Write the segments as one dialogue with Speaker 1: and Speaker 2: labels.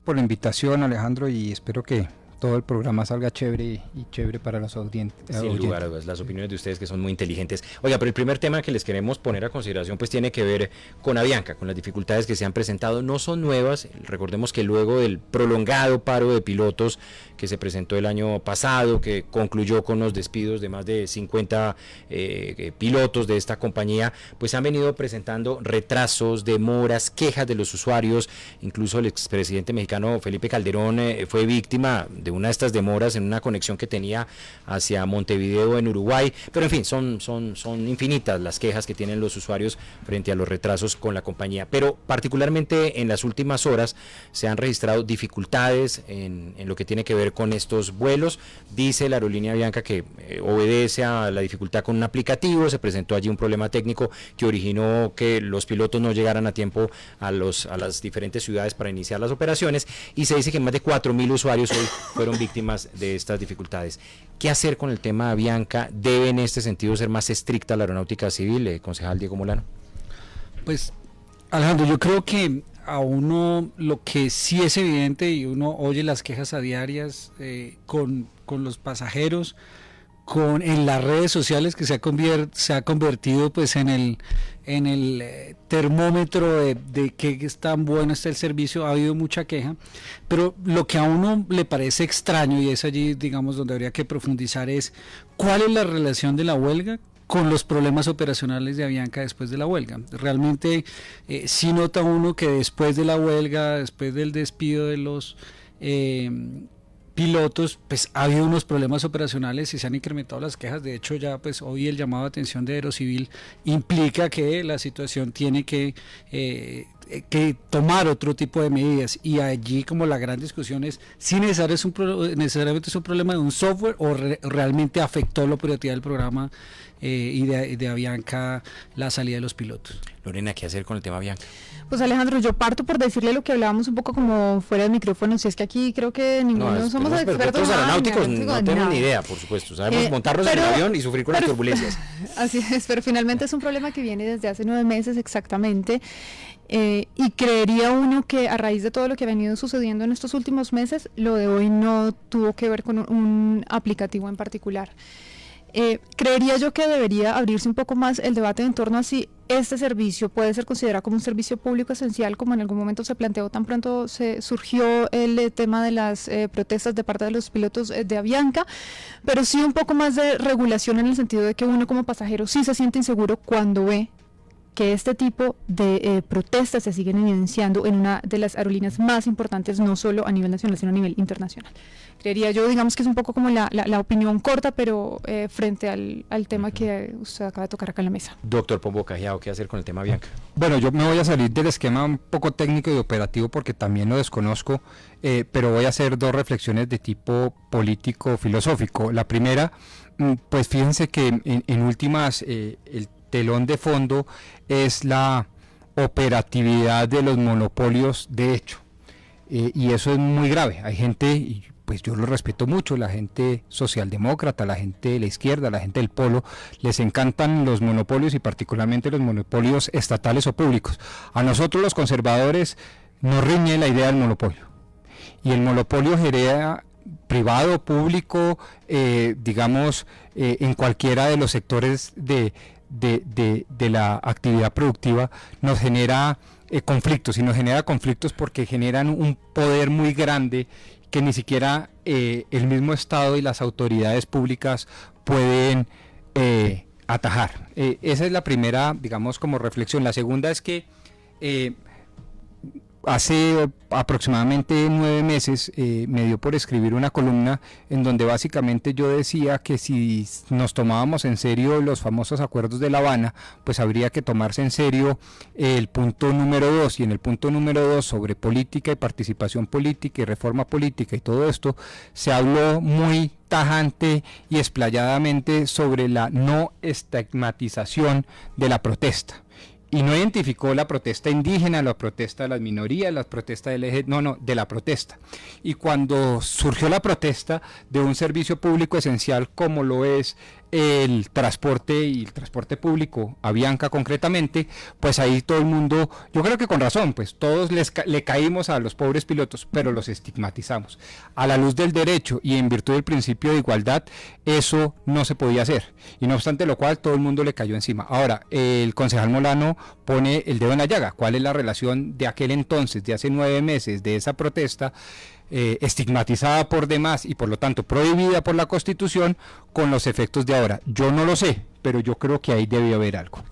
Speaker 1: por la invitación, Alejandro, y espero que todo el programa salga chévere y chévere para los oyentes.
Speaker 2: Sin lugar a dudas, las opiniones de ustedes que son muy inteligentes. Oiga, pero el primer tema que les queremos poner a consideración pues tiene que ver con Avianca, con las dificultades que se han presentado. No son nuevas, recordemos que luego del prolongado paro de pilotos que se presentó el año pasado, que concluyó con los despidos de más de 50 pilotos de esta compañía, pues se han venido presentando retrasos, demoras, quejas de los usuarios. Incluso el expresidente mexicano Felipe Calderón fue víctima de una de estas demoras en una conexión que tenía hacia Montevideo en Uruguay, pero en fin, son infinitas las quejas que tienen los usuarios frente a los retrasos con la compañía, pero particularmente en las últimas horas se han registrado dificultades en lo que tiene que ver con estos vuelos. Dice la aerolínea Avianca que obedece a la dificultad con un aplicativo, se presentó allí un problema técnico que originó que los pilotos no llegaran a tiempo a las diferentes ciudades para iniciar las operaciones, y se dice que más de 4.000 usuarios hoy fueron víctimas de estas dificultades. ¿Qué hacer con el tema Avianca? ¿Debe en este sentido ser más estricta la aeronáutica civil, concejal Diego Molano?
Speaker 3: Pues, Alejandro, yo creo que a uno lo que sí es evidente, y uno oye las quejas a diarias con los pasajeros, en las redes sociales, que se ha convertido pues en el termómetro de qué tan bueno está el servicio. Ha habido mucha queja, pero lo que a uno le parece extraño, y es allí digamos donde habría que profundizar, es cuál es la relación de la huelga con los problemas operacionales de Avianca después de la huelga. Realmente sí nota uno que después de la huelga, después del despido de los pilotos, pues ha habido unos problemas operacionales y se han incrementado las quejas. De hecho, ya pues hoy el llamado de atención de Aerocivil implica que la situación tiene que tomar otro tipo de medidas, y allí como la gran discusión es si necesariamente es un problema de un software o realmente afectó la operatividad del programa y de Avianca la salida de los pilotos.
Speaker 2: Lorena, ¿qué hacer con el tema Avianca?
Speaker 4: Pues Alejandro, yo parto por decirle lo que hablábamos un poco como fuera del micrófono, si es que aquí creo que ninguno somos expertos
Speaker 2: aeronáuticos, no tenemos ni idea, por supuesto, sabemos montarnos en el avión y sufrir con las turbulencias.
Speaker 4: Así es, pero finalmente es un problema que viene desde hace 9 meses exactamente, y creería uno que a raíz de todo lo que ha venido sucediendo en estos últimos meses, lo de hoy no tuvo que ver con un aplicativo en particular. Creería yo que debería abrirse un poco más el debate en torno a si este servicio puede ser considerado como un servicio público esencial, como en algún momento se planteó tan pronto surgió el tema de las protestas de parte de los pilotos de Avianca, pero sí un poco más de regulación en el sentido de que uno como pasajero sí se siente inseguro cuando ve que este tipo de protestas se siguen evidenciando en una de las aerolíneas más importantes, no solo a nivel nacional, sino a nivel internacional. Creería yo, digamos que es un poco como la opinión corta, pero frente al tema que usted acaba de tocar acá en la mesa.
Speaker 2: Doctor Pombo Cajiao, ¿qué hacer con el tema Avianca?
Speaker 1: Bueno, yo me voy a salir del esquema un poco técnico y operativo porque también lo desconozco, pero voy a hacer 2 reflexiones de tipo político-filosófico. La primera, pues fíjense que en últimas el telón de fondo es la operatividad de los monopolios de hecho, y eso es muy grave. Hay gente, y pues yo lo respeto mucho, la gente socialdemócrata, la gente de la izquierda, la gente del polo, les encantan los monopolios y particularmente los monopolios estatales o públicos. A nosotros los conservadores nos riñe la idea del monopolio, y el monopolio genera privado, público, digamos, en cualquiera de los sectores de la actividad productiva, nos genera conflictos, y nos genera conflictos porque generan un poder muy grande que ni siquiera el mismo Estado y las autoridades públicas pueden atajar. Esa es la primera, digamos, como reflexión. La segunda es que hace aproximadamente 9 meses me dio por escribir una columna en donde básicamente yo decía que si nos tomábamos en serio los famosos acuerdos de La Habana, pues habría que tomarse en serio el punto número 2, y en el punto número 2 sobre política y participación política y reforma política y todo esto, se habló muy tajante y explayadamente sobre la no estigmatización de la protesta. Y no identificó la protesta indígena, la protesta de las minorías, la protesta del eje, no, de la protesta. Y cuando surgió la protesta de un servicio público esencial como lo es el transporte y el transporte público, Avianca concretamente, pues ahí todo el mundo, yo creo que con razón, pues todos le caímos a los pobres pilotos, pero los estigmatizamos. A la luz del derecho y en virtud del principio de igualdad, eso no se podía hacer, y no obstante lo cual todo el mundo le cayó encima. Ahora, el concejal Molano pone el dedo en la llaga. ¿Cuál es la relación de aquel entonces, de hace 9 meses, de esa protesta, estigmatizada por demás y por lo tanto prohibida por la Constitución, con los efectos de ahora? Yo no lo sé, pero yo creo que ahí debe haber algo.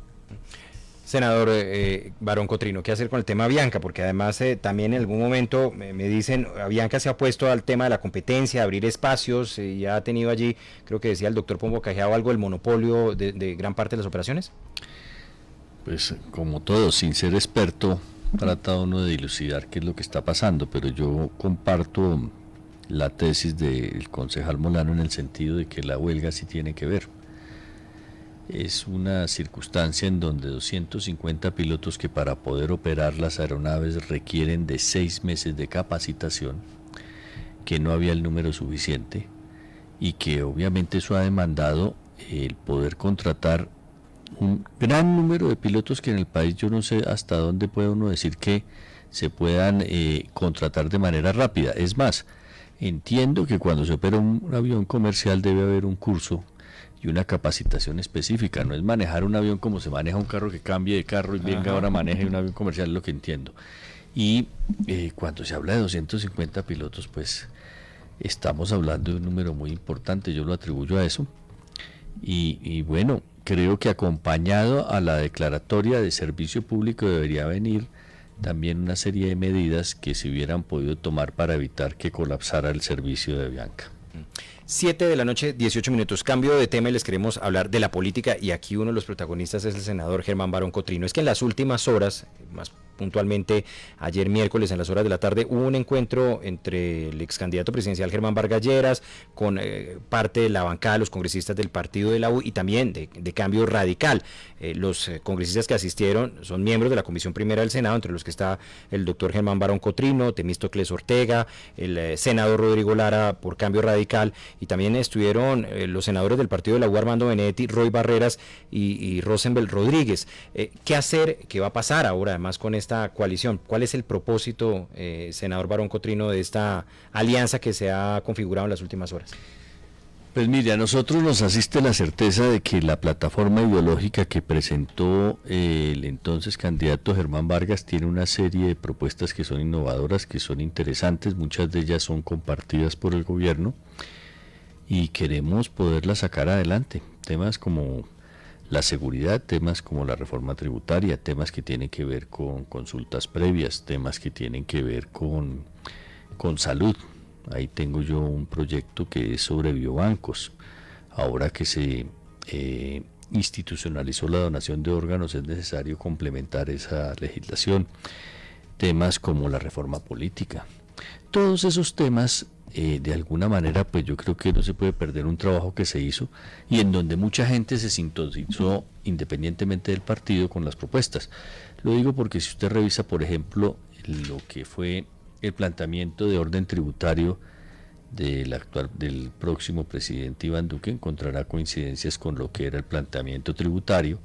Speaker 2: Senador Barón Cotrino, ¿qué hacer con el tema Avianca? Porque además también en algún momento me dicen, Avianca se ha puesto al tema de la competencia, abrir espacios, ya ha tenido allí, creo que decía el doctor Pombo Cajiao, algo del monopolio de gran parte de las operaciones.
Speaker 5: Pues como todo, sin ser experto, trata uno de dilucidar qué es lo que está pasando, pero yo comparto la tesis del concejal Molano en el sentido de que la huelga sí tiene que ver. Es una circunstancia en donde 250 pilotos que para poder operar las aeronaves requieren de 6 meses de capacitación, que no había el número suficiente y que obviamente eso ha demandado el poder contratar un gran número de pilotos que en el país yo no sé hasta dónde puede uno decir que se puedan contratar de manera rápida. Es más, entiendo que cuando se opera un avión comercial debe haber un curso y una capacitación específica, no es manejar un avión como se maneja un carro que cambie de carro y venga ahora maneje un avión comercial, es lo que entiendo. Y cuando se habla de 250 pilotos, pues estamos hablando de un número muy importante, yo lo atribuyo a eso. Y bueno, creo que acompañado a la declaratoria de servicio público debería venir también una serie de medidas que se hubieran podido tomar para evitar que colapsara el servicio de Avianca.
Speaker 2: 7 de la noche, 18 minutos. Cambio de tema y les queremos hablar de la política, y aquí uno de los protagonistas es el senador Germán Barón Cotrino. Es que en las últimas horas, más puntualmente ayer miércoles en las horas de la tarde, hubo un encuentro entre el ex candidato presidencial Germán Vargas Lleras con parte de la bancada de los congresistas del partido de la U y también de Cambio Radical. Los congresistas que asistieron son miembros de la Comisión Primera del Senado, entre los que está el doctor Germán Barón Cotrino, Temístocles Ortega, el senador Rodrigo Lara por Cambio Radical, y también estuvieron los senadores del partido de la U, Armando Benedetti, Roy Barreras y Rosenbel Rodríguez. ¿Qué hacer? ¿Qué va a pasar ahora además con esta coalición? ¿Cuál es el propósito, senador Barón Cotrino, de esta alianza que se ha configurado en las últimas horas?
Speaker 5: Pues mire, a nosotros nos asiste la certeza de que la plataforma ideológica que presentó el entonces candidato Germán Vargas tiene una serie de propuestas que son innovadoras, que son interesantes, muchas de ellas son compartidas por el gobierno y queremos poderlas sacar adelante. Temas como la seguridad, temas como la reforma tributaria, temas que tienen que ver con consultas previas, temas que tienen que ver con salud. Ahí tengo yo un proyecto que es sobre biobancos. Ahora que se institucionalizó la donación de órganos, es necesario complementar esa legislación. Temas como la reforma política. Todos esos temas, de alguna manera, pues yo creo que no se puede perder un trabajo que se hizo y en donde mucha gente se sintonizó independientemente del partido con las propuestas. Lo digo porque si usted revisa, por ejemplo, lo que fue el planteamiento de orden tributario del próximo presidente Iván Duque, encontrará coincidencias con lo que era el planteamiento tributario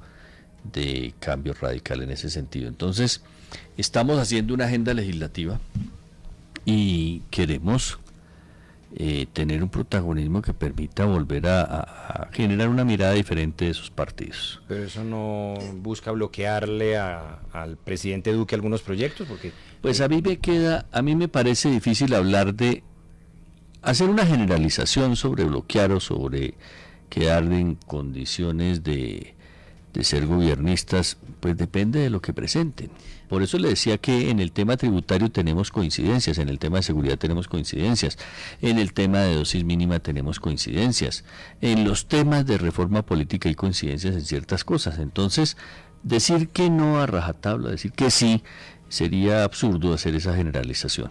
Speaker 5: de Cambio Radical en ese sentido. Entonces, estamos haciendo una agenda legislativa y queremos tener un protagonismo que permita volver a generar una mirada diferente de esos partidos.
Speaker 2: Pero eso no busca bloquearle al presidente Duque algunos proyectos, porque
Speaker 5: pues a mí me parece difícil hablar de hacer una generalización sobre bloquear o sobre quedar en condiciones de ser gobiernistas, pues depende de lo que presenten. Por eso le decía que en el tema tributario tenemos coincidencias, en el tema de seguridad tenemos coincidencias, en el tema de dosis mínima tenemos coincidencias, en los temas de reforma política hay coincidencias en ciertas cosas. Entonces, decir que no a rajatabla, decir que sí, sería absurdo hacer esa generalización.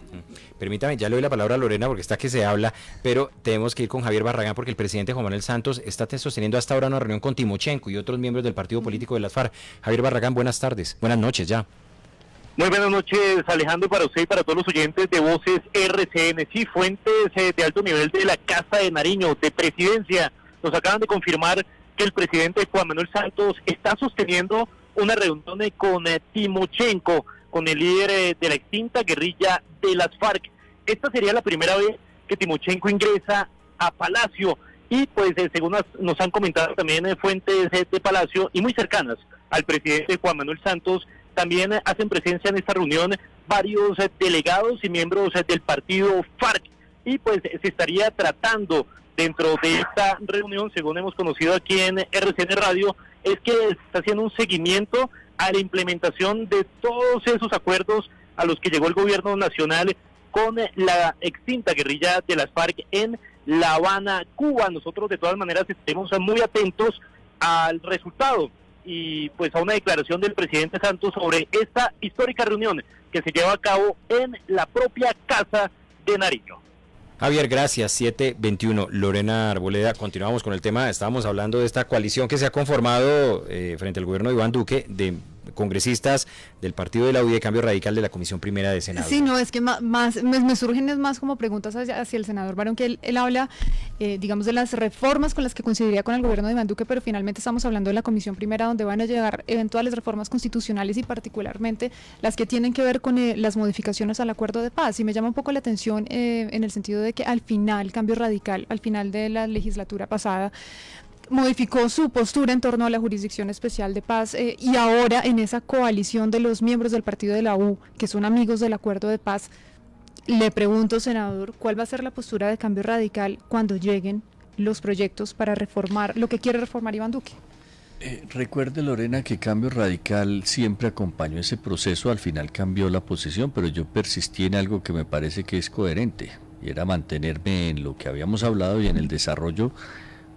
Speaker 2: Permítame, ya le doy la palabra a Lorena porque está que se habla, pero tenemos que ir con Javier Barragán porque el presidente Juan Manuel Santos está sosteniendo hasta ahora una reunión con Timochenko y otros miembros del partido político de las FARC. Javier Barragán, buenas tardes, buenas noches ya.
Speaker 6: Muy buenas noches, Alejandro, para usted y para todos los oyentes de Voces RCN. Sí, fuentes de alto nivel de la Casa de Nariño, de Presidencia, nos acaban de confirmar que el presidente Juan Manuel Santos está sosteniendo una reunión con Timochenko, con el líder de la extinta guerrilla de las FARC. Esta sería la primera vez que Timochenko ingresa a Palacio y pues según nos han comentado también fuentes de Palacio y muy cercanas al presidente Juan Manuel Santos, también hacen presencia en esta reunión varios delegados y miembros del partido FARC y pues se estaría tratando dentro de esta reunión, según hemos conocido aquí en RCN Radio, es que se está haciendo un seguimiento a la implementación de todos esos acuerdos a los que llegó el gobierno nacional con la extinta guerrilla de las FARC en La Habana, Cuba. Nosotros de todas maneras estaremos muy atentos al resultado y pues a una declaración del presidente Santos sobre esta histórica reunión que se lleva a cabo en la propia Casa de Nariño.
Speaker 2: Javier, gracias. 7:21. Lorena Arboleda, continuamos con el tema. Estábamos hablando de esta coalición que se ha conformado frente al gobierno de Iván Duque, de congresistas del partido de la U y de Cambio Radical de la Comisión Primera de Senado.
Speaker 4: Sí, no, es que me surgen es más como preguntas hacia el senador Barón, que él habla, digamos, de las reformas con las que coincidiría con el gobierno de Iván Duque, pero finalmente estamos hablando de la Comisión Primera, donde van a llegar eventuales reformas constitucionales y particularmente las que tienen que ver con las modificaciones al acuerdo de paz. Y me llama un poco la atención en el sentido de que al final, Cambio Radical, al final de la legislatura pasada, modificó su postura en torno a la Jurisdicción Especial de Paz y ahora en esa coalición de los miembros del partido de la U, que son amigos del acuerdo de paz, le pregunto, senador, ¿cuál va a ser la postura de Cambio Radical cuando lleguen los proyectos para reformar lo que quiere reformar Iván Duque?
Speaker 5: Recuerde, Lorena, que Cambio Radical siempre acompañó ese proceso, al final cambió la posición, pero yo persistí en algo que me parece que es coherente, y era mantenerme en lo que habíamos hablado y en el desarrollo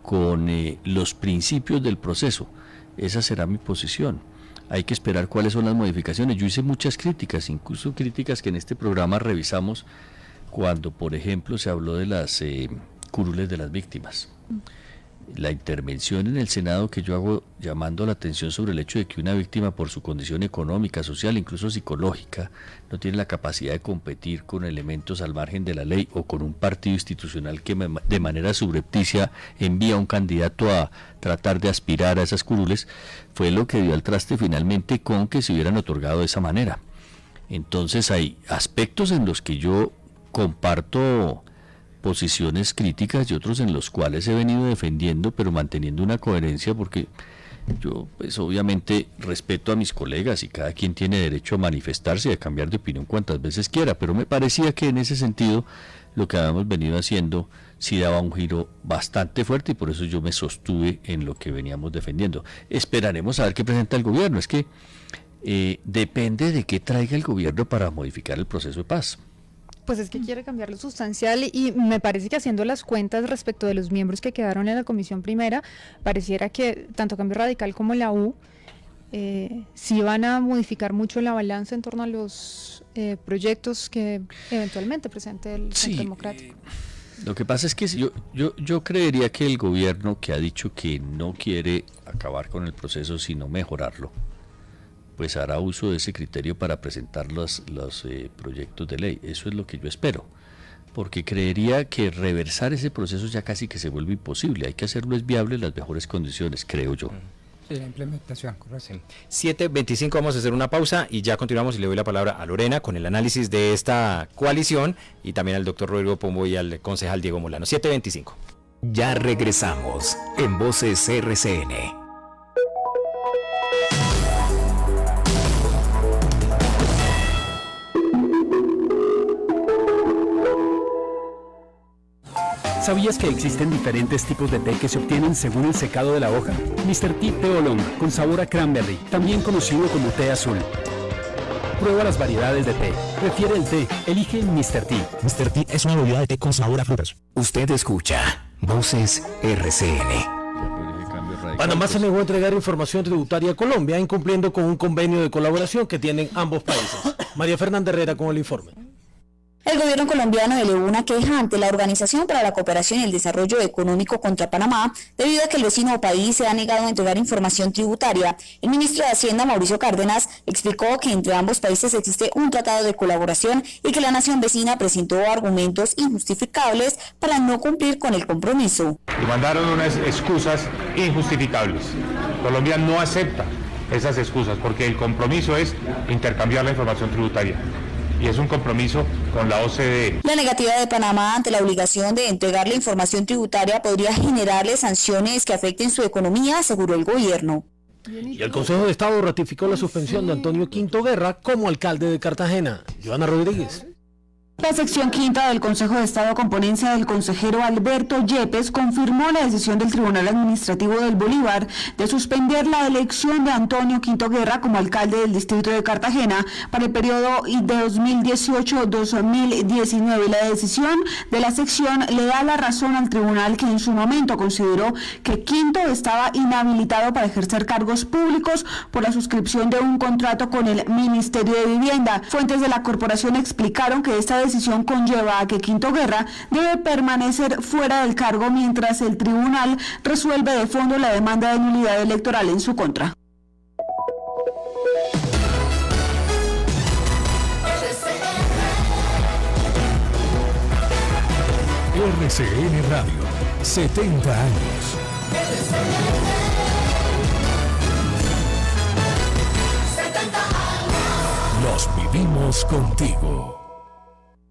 Speaker 5: con los principios del proceso. Esa será mi posición. Hay que esperar cuáles son las modificaciones. Yo hice muchas críticas, incluso críticas que en este programa revisamos cuando, por ejemplo, se habló de las curules de las víctimas. La intervención en el Senado que yo hago llamando la atención sobre el hecho de que una víctima por su condición económica, social, incluso psicológica, no tiene la capacidad de competir con elementos al margen de la ley o con un partido institucional que de manera subrepticia envía a un candidato a tratar de aspirar a esas curules, fue lo que dio al traste finalmente con que se hubieran otorgado de esa manera. Entonces hay aspectos en los que yo comparto posiciones críticas y otros en los cuales he venido defendiendo, pero manteniendo una coherencia, porque yo pues obviamente respeto a mis colegas y cada quien tiene derecho a manifestarse y a cambiar de opinión cuantas veces quiera, pero me parecía que en ese sentido lo que habíamos venido haciendo sí daba un giro bastante fuerte y por eso yo me sostuve en lo que veníamos defendiendo. Esperaremos a ver qué presenta el gobierno, es que depende de qué traiga el gobierno para modificar el proceso de paz.
Speaker 4: Pues es que quiere cambiar lo sustancial y me parece que haciendo las cuentas respecto de los miembros que quedaron en la Comisión Primera, pareciera que tanto Cambio Radical como la U sí van a modificar mucho la balanza en torno a los proyectos que eventualmente presente el Centro Democrático.
Speaker 5: Lo que pasa es que yo creería que el gobierno, que ha dicho que no quiere acabar con el proceso sino mejorarlo, pues hará uso de ese criterio para presentar los proyectos de ley. Eso es lo que yo espero, porque creería que reversar ese proceso ya casi que se vuelve imposible. Hay que hacerlo es viable en las mejores condiciones, creo yo.
Speaker 1: Sí, la implementación, correcto.
Speaker 2: 7:25, vamos a hacer una pausa y ya continuamos y le doy la palabra a Lorena con el análisis de esta coalición y también al doctor Rodrigo Pombo y al concejal Diego Molano. 7:25.
Speaker 7: Ya regresamos en Voces RCN.
Speaker 8: ¿Sabías que existen diferentes tipos de té que se obtienen según el secado de la hoja? Mr. T Té Oolong, con sabor a cranberry, también conocido como té azul. Prueba las variedades de té. Prefiere el té. Elige Mr. T.
Speaker 7: Mr. T es una bebida de té con sabor a frutas. Usted escucha Voces RCN.
Speaker 9: Panamá se negó a entregar información tributaria a Colombia, incumpliendo con un convenio de colaboración que tienen ambos países. María Fernanda Herrera con el informe.
Speaker 10: El gobierno colombiano elevó una queja ante la Organización para la Cooperación y el Desarrollo Económico contra Panamá, debido a que el vecino país se ha negado a entregar información tributaria. El ministro de Hacienda, Mauricio Cárdenas, explicó que entre ambos países existe un tratado de colaboración y que la nación vecina presentó argumentos injustificables para no cumplir con el compromiso.
Speaker 11: Y mandaron unas excusas injustificables. Colombia no acepta esas excusas porque el compromiso es intercambiar la información tributaria. Y es un compromiso con la OCDE.
Speaker 10: La negativa de Panamá ante la obligación de entregar la información tributaria podría generarle sanciones que afecten su economía, aseguró el gobierno.
Speaker 9: Y el Consejo de Estado ratificó la suspensión de Antonio Quinto Guerra como alcalde de Cartagena. Joana Rodríguez.
Speaker 12: La sección quinta del Consejo de Estado, con ponencia del consejero Alberto Yepes, confirmó la decisión del Tribunal Administrativo del Bolívar de suspender la elección de Antonio Quinto Guerra como alcalde del distrito de Cartagena para el periodo de 2018-2019. La decisión de la sección le da la razón al tribunal, que en su momento consideró que Quinto estaba inhabilitado para ejercer cargos públicos por la suscripción de un contrato con el Ministerio de Vivienda. Fuentes de la corporación explicaron que esta decisión conlleva a que Quinto Guerra debe permanecer fuera del cargo mientras el tribunal resuelve de fondo la demanda de nulidad electoral en su contra.
Speaker 7: RCN Radio, 70 años. Los vivimos contigo.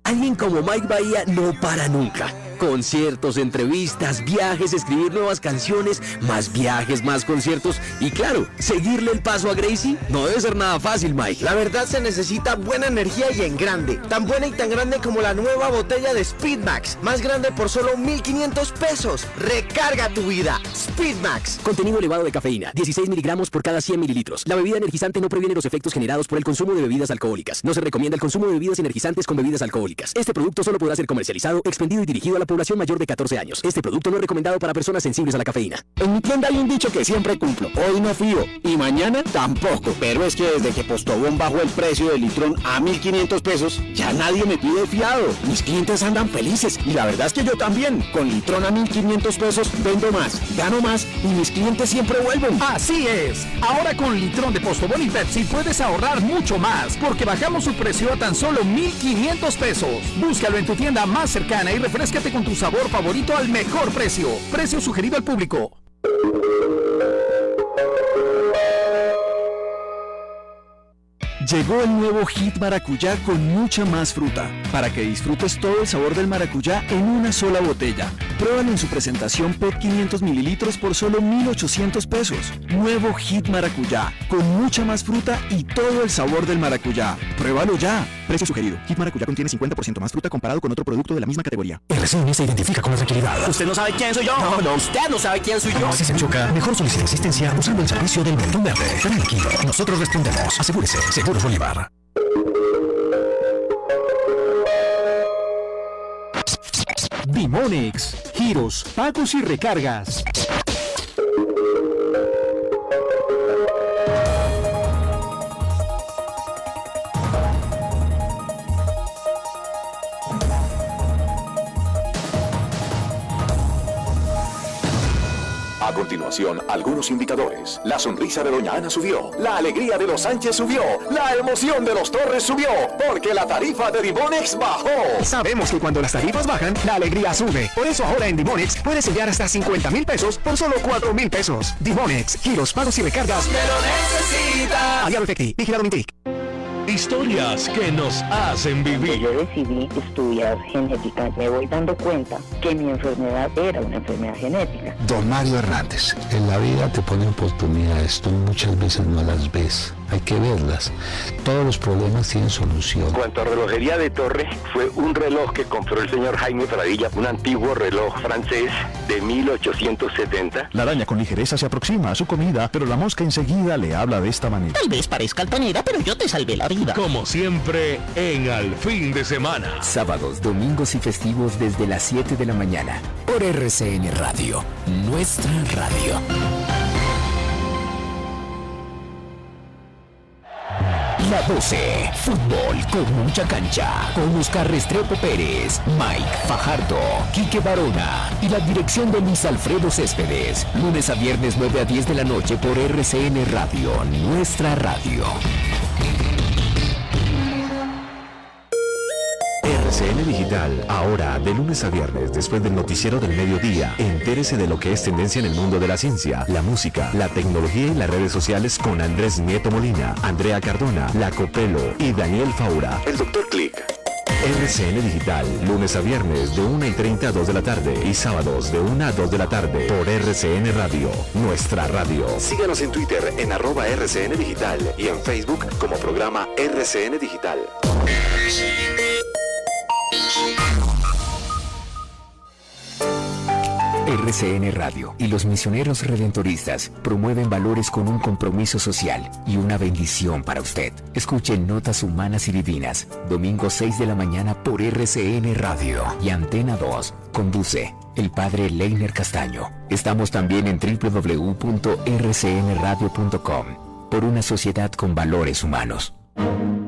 Speaker 13: Alguien como Mike Bahía no para nunca. Conciertos, entrevistas, viajes, escribir nuevas canciones, más viajes, más conciertos y claro, seguirle el paso a Gracie no debe ser nada fácil, Mike.
Speaker 14: La verdad se necesita buena energía y en grande. Tan buena y tan grande como la nueva botella de Speedmax. Más grande por solo 1.500 pesos. Recarga tu vida. Speedmax.
Speaker 13: Contenido elevado de cafeína, 16 miligramos por cada 100 mililitros. La bebida energizante no previene los efectos generados por el consumo de bebidas alcohólicas. No se recomienda el consumo de bebidas energizantes con bebidas alcohólicas. Este producto solo podrá ser comercializado, expendido y dirigido a la población mayor de 14 años. Este producto no es recomendado para personas sensibles a la cafeína.
Speaker 15: En mi tienda hay un dicho que siempre cumplo. Hoy no fío y mañana tampoco. Pero es que desde que Postobón bajó el precio del litrón a 1.500 pesos, ya nadie me pide fiado. Mis clientes andan felices y la verdad es que yo también. Con litrón a 1.500 pesos vendo más, gano más y mis clientes siempre vuelven.
Speaker 16: Así es. Ahora con litrón de Postobón y Pepsi puedes ahorrar mucho más porque bajamos su precio a tan solo 1.500 pesos. Búscalo en tu tienda más cercana y refréscate con tu sabor favorito al mejor precio. Precio sugerido al público.
Speaker 17: Llegó el nuevo Hit Maracuyá con mucha más fruta, para que disfrutes todo el sabor del maracuyá en una sola botella. Pruébalo en su presentación PET 500 mililitros por solo 1.800 pesos. Nuevo Hit Maracuyá, con mucha más fruta y todo el sabor del maracuyá. Pruébalo ya. Precio sugerido. Hit Maracuyá contiene 50% más fruta comparado con otro producto de la misma categoría.
Speaker 7: RCN se identifica con la tranquilidad.
Speaker 14: ¿Usted no sabe quién soy yo? No, usted no sabe quién soy yo.
Speaker 7: Si se choca, mejor solicite asistencia usando el servicio del botón verde. Tranquilo, nosotros respondemos. Asegúrese. Seguros Bolívar.
Speaker 16: Dimonix, giros, pagos y recargas.
Speaker 18: A continuación, algunos indicadores. La sonrisa de Doña Ana subió, la alegría de los Sánchez subió, la emoción de los Torres subió, porque la tarifa de Dimonix bajó.
Speaker 7: Sabemos que cuando las tarifas bajan, la alegría sube. Por eso ahora en Dimonix puedes enviar hasta 50,000 pesos por solo 4,000 pesos. Dimonix, giros, pagos y recargas.
Speaker 14: ¡Me lo necesita!
Speaker 7: Aliado Efecti, vigilado Mintic.
Speaker 9: Historias que nos hacen vivir.
Speaker 19: Yo decidí estudiar genética. Me voy dando cuenta que mi enfermedad era una enfermedad genética.
Speaker 20: Don Mario Hernández, en la vida te ponen oportunidades, tú muchas veces no las ves, hay que verlas. Todos los problemas tienen solución.
Speaker 21: En cuanto a relojería de Torre, fue un reloj que compró el señor Jaime Pradilla, un antiguo reloj francés de 1870.
Speaker 22: La araña con ligereza se aproxima a su comida, pero la mosca enseguida le habla de esta manera.
Speaker 23: Tal vez parezca altanera, pero yo te salvé la vida.
Speaker 9: Como siempre, en Al Fin de Semana.
Speaker 7: Sábados, domingos y festivos desde las 7 de la mañana. Por RCN Radio, nuestra radio.
Speaker 3: La 12, fútbol con mucha cancha, con Oscar Restrepo Pérez, Mike Fajardo, Quique Barona y la dirección de Luis Alfredo Céspedes. Lunes a viernes 9 a 10 de la noche por RCN Radio, nuestra radio.
Speaker 4: RCN Digital, ahora de lunes a viernes después del noticiero del mediodía. Entérese de lo que es tendencia en el mundo de la ciencia, la música, la tecnología y las redes sociales con Andrés Nieto Molina, Andrea Cardona, La Copelo y Daniel Faura. El Dr. Click. RCN Digital, lunes a viernes de 1:30 a 2 de la tarde y sábados de 1 a 2 de la tarde por RCN Radio, nuestra radio. Síganos en Twitter en @RCN Digital y en Facebook como programa RCN Digital.
Speaker 3: RCN Radio y los misioneros redentoristas promueven valores con un compromiso social y una bendición para usted. Escuchen Notas Humanas y Divinas, domingo 6 de la mañana por RCN Radio y Antena 2. Conduce el padre Leiner Castaño. Estamos también en www.rcnradio.com por una sociedad con valores humanos.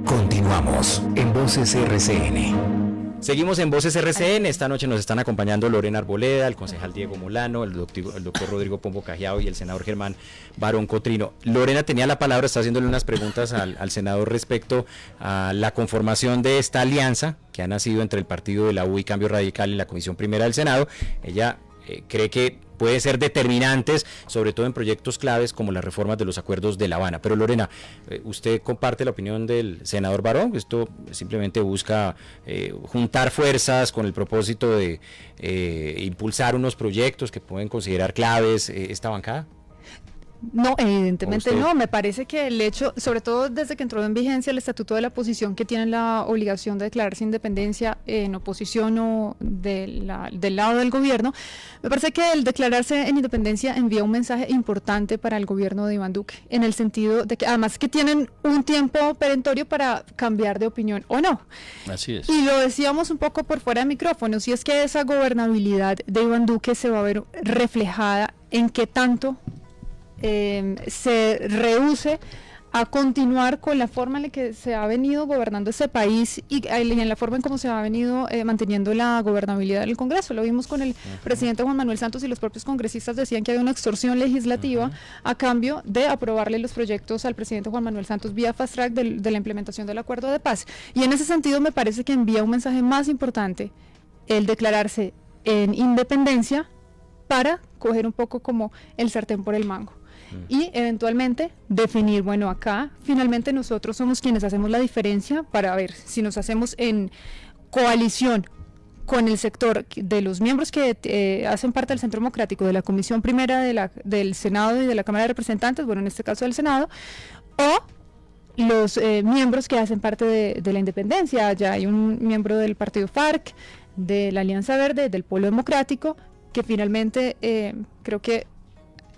Speaker 3: Continuamos en Voces RCN.
Speaker 2: Seguimos en Voces RCN. Esta noche nos están acompañando Lorena Arboleda, el concejal Diego Molano, el doctor Rodrigo Pombo Cajiao y el senador Germán Barón Cotrino. Lorena tenía la palabra, está haciéndole unas preguntas al senador respecto a la conformación de esta alianza que ha nacido entre el partido de la U y Cambio Radical y la Comisión Primera del Senado. Ella cree que puede ser determinantes, sobre todo en proyectos claves como las reformas de los acuerdos de La Habana. Pero Lorena, ¿usted comparte la opinión del senador Barón? Esto simplemente busca juntar fuerzas con el propósito de impulsar unos proyectos que pueden considerar claves esta bancada.
Speaker 6: No, evidentemente no. Me parece que el hecho, sobre todo desde que entró en vigencia el estatuto de la oposición, que tienen la obligación de declararse independencia en oposición o del lado del gobierno, me parece que el declararse en independencia envía un mensaje importante para el gobierno de Iván Duque, en el sentido de que además que tienen un tiempo perentorio para cambiar de opinión o no.
Speaker 5: Así es.
Speaker 6: Y lo decíamos un poco por fuera de micrófono, si es que esa gobernabilidad de Iván Duque se va a ver reflejada en qué tanto se rehúse a continuar con la forma en la que se ha venido gobernando ese país y en la forma en cómo se ha venido manteniendo la gobernabilidad del Congreso. Lo vimos con el presidente Juan Manuel Santos, y los propios congresistas decían que había una extorsión legislativa a cambio de aprobarle los proyectos al presidente Juan Manuel Santos vía fast track de la implementación del acuerdo de paz. Y en ese sentido me parece que envía un mensaje más importante el declararse en independencia para coger un poco como el sartén por el mango. Y eventualmente definir, bueno, acá finalmente nosotros somos quienes hacemos la diferencia para ver si nos hacemos en coalición con el sector de los miembros que hacen parte del Centro Democrático, de la Comisión Primera del Senado y de la Cámara de Representantes, bueno, en este caso del Senado, o los miembros que hacen parte de la independencia. Ya hay un miembro del partido FARC, de la Alianza Verde, del Polo Democrático, que finalmente creo que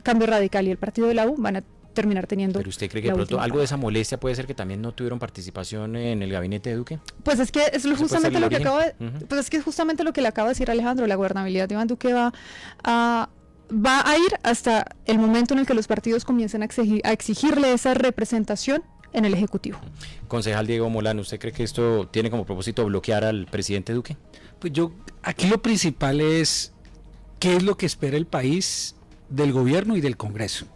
Speaker 6: Cambio Radical y el partido de la U van a terminar teniendo.
Speaker 2: ¿Pero usted cree que pronto algo de esa molestia puede ser que también no tuvieron participación en el gabinete de Duque?
Speaker 6: Pues es que es justamente lo que pues es que justamente lo que le acabo de decir Alejandro. La gobernabilidad de Iván Duque va a ir hasta el momento en el que los partidos comiencen a exigirle esa representación en el Ejecutivo.
Speaker 2: Concejal Diego Molano, ¿usted cree que esto tiene como propósito bloquear al presidente Duque?
Speaker 24: Pues aquí lo principal es qué es lo que espera el país del gobierno y del Congreso.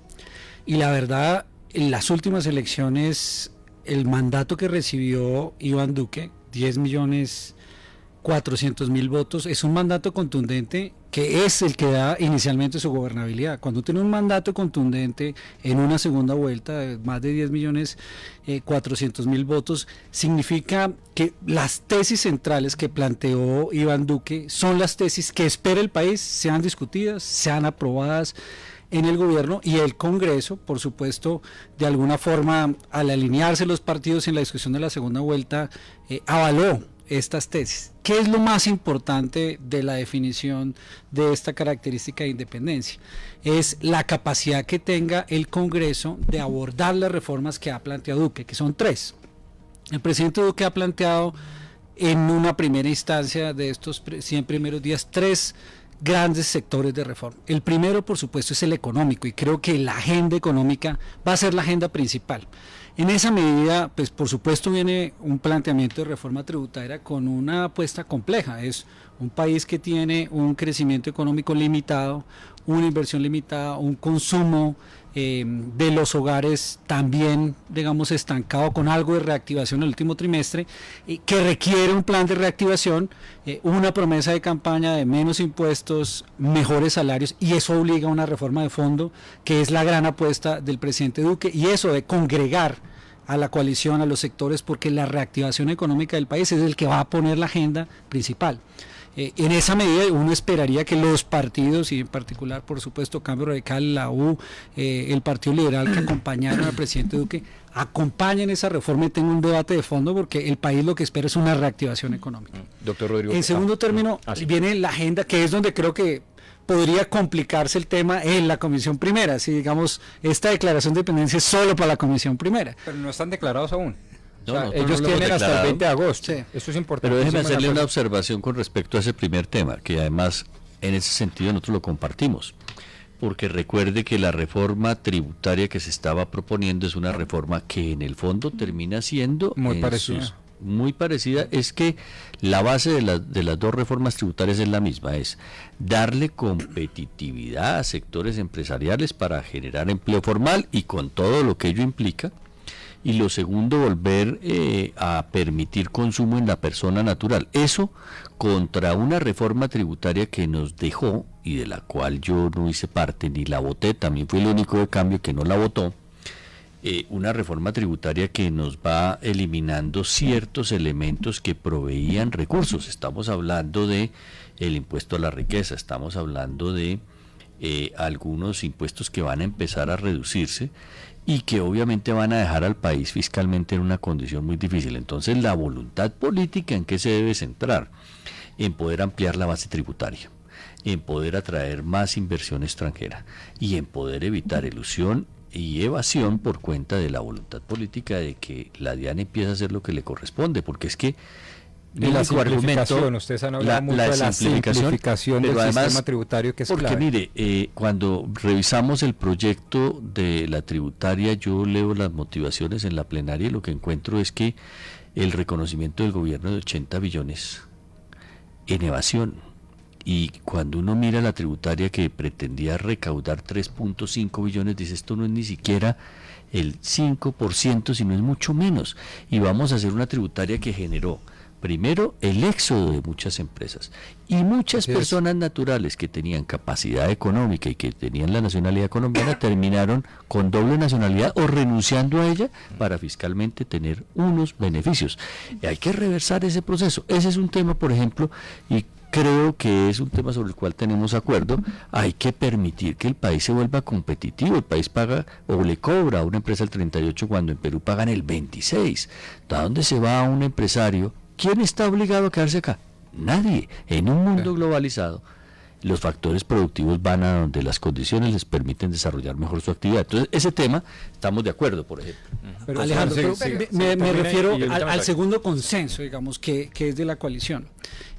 Speaker 24: Y la verdad, en las últimas elecciones, el mandato que recibió Iván Duque, 10.400.000 votos, es un mandato contundente que es el que da inicialmente su gobernabilidad. Cuando tiene un mandato contundente en una segunda vuelta de más de 10.400.000 votos, significa que las tesis centrales que planteó Iván Duque son las tesis que espera el país sean discutidas, sean aprobadas en el gobierno, y el Congreso, por supuesto, de alguna forma, al alinearse los partidos en la discusión de la segunda vuelta, avaló estas tesis. ¿Qué es lo más importante de la definición de esta característica de independencia? Es la capacidad que tenga el Congreso de abordar las reformas que ha planteado Duque, que son 3. El presidente Duque ha planteado en una primera instancia de estos 100 primeros días 3 grandes sectores de reforma. El primero, por supuesto, es el económico, y creo que la agenda económica va a ser la agenda principal. En esa medida, pues por supuesto viene un planteamiento de reforma tributaria con una apuesta compleja. Es un país que tiene un crecimiento económico limitado, una inversión limitada, un consumo de los hogares también, digamos, estancado, con algo de reactivación en el último trimestre, que requiere un plan de reactivación, una promesa de campaña de menos impuestos, mejores salarios, y eso obliga a una reforma de fondo, que es la gran apuesta del presidente Duque, y eso de congregar a la coalición, a los sectores, porque la reactivación económica del país es el que va a poner la agenda principal. En esa medida uno esperaría que los partidos, y en particular por supuesto Cambio Radical, la U, el Partido Liberal, que acompañaron al presidente Duque, acompañen esa reforma y tengan un debate de fondo, porque el país lo que espera es una reactivación económica.
Speaker 2: Doctor Rodrigo.
Speaker 24: En segundo término, viene la agenda, que es donde creo que podría complicarse el tema en la Comisión Primera, si digamos esta declaración de dependencia es solo para la Comisión Primera.
Speaker 1: Pero no están declarados aún.
Speaker 5: No,
Speaker 1: o sea, ellos tienen hasta el 20 de agosto. Sí. Eso es importante.
Speaker 5: Pero déjeme hacerle una observación con respecto a ese primer tema, que además en ese sentido nosotros lo compartimos. Porque recuerde que la reforma tributaria que se estaba proponiendo es una reforma que en el fondo termina siendo
Speaker 1: muy parecida.
Speaker 5: Muy parecida. Es que la base de las dos reformas tributarias es la misma, es darle competitividad a sectores empresariales para generar empleo formal y con todo lo que ello implica. Y lo segundo, volver a permitir consumo en la persona natural. Eso contra una reforma tributaria que nos dejó, y de la cual yo no hice parte, ni la voté, también fui el único de Cambio que no la votó, una reforma tributaria que nos va eliminando ciertos elementos que proveían recursos. Estamos hablando de el impuesto a la riqueza, estamos hablando de algunos impuestos que van a empezar a reducirse, y que obviamente van a dejar al país fiscalmente en una condición muy difícil. Entonces, la voluntad política, ¿en qué se debe centrar? En poder ampliar la base tributaria, en poder atraer más inversión extranjera y en poder evitar elusión y evasión por cuenta de la voluntad política de que la DIAN empiece a hacer lo que le corresponde, porque es que
Speaker 1: y la simplificación, ustedes han hablado mucho de la simplificación del sistema tributario, que es
Speaker 5: porque
Speaker 1: clave.
Speaker 5: Mire, cuando revisamos el proyecto de la tributaria, yo leo las motivaciones en la plenaria y lo que encuentro es que el reconocimiento del gobierno de 80 billones en evasión, y cuando uno mira la tributaria que pretendía recaudar 3.5 billones, dice, esto no es ni siquiera el 5%, sino es mucho menos, y vamos a hacer una tributaria que generó primero el éxodo de muchas empresas, y muchas personas naturales que tenían capacidad económica y que tenían la nacionalidad colombiana terminaron con doble nacionalidad o renunciando a ella para fiscalmente tener unos beneficios. Hay que reversar ese proceso. Ese es un tema, por ejemplo, y creo que es un tema sobre el cual tenemos acuerdo. Hay que permitir que el país se vuelva competitivo. El país paga o le cobra a una empresa el 38% cuando en Perú pagan el 26%. ¿A dónde se va un empresario? ¿Quién está obligado a quedarse acá? Nadie. En un mundo globalizado, los factores productivos van a donde las condiciones les permiten desarrollar mejor su actividad. Entonces, ese tema estamos de acuerdo, por ejemplo.
Speaker 24: Pero, Alejandro, me refiero al segundo consenso, digamos, que es de la coalición.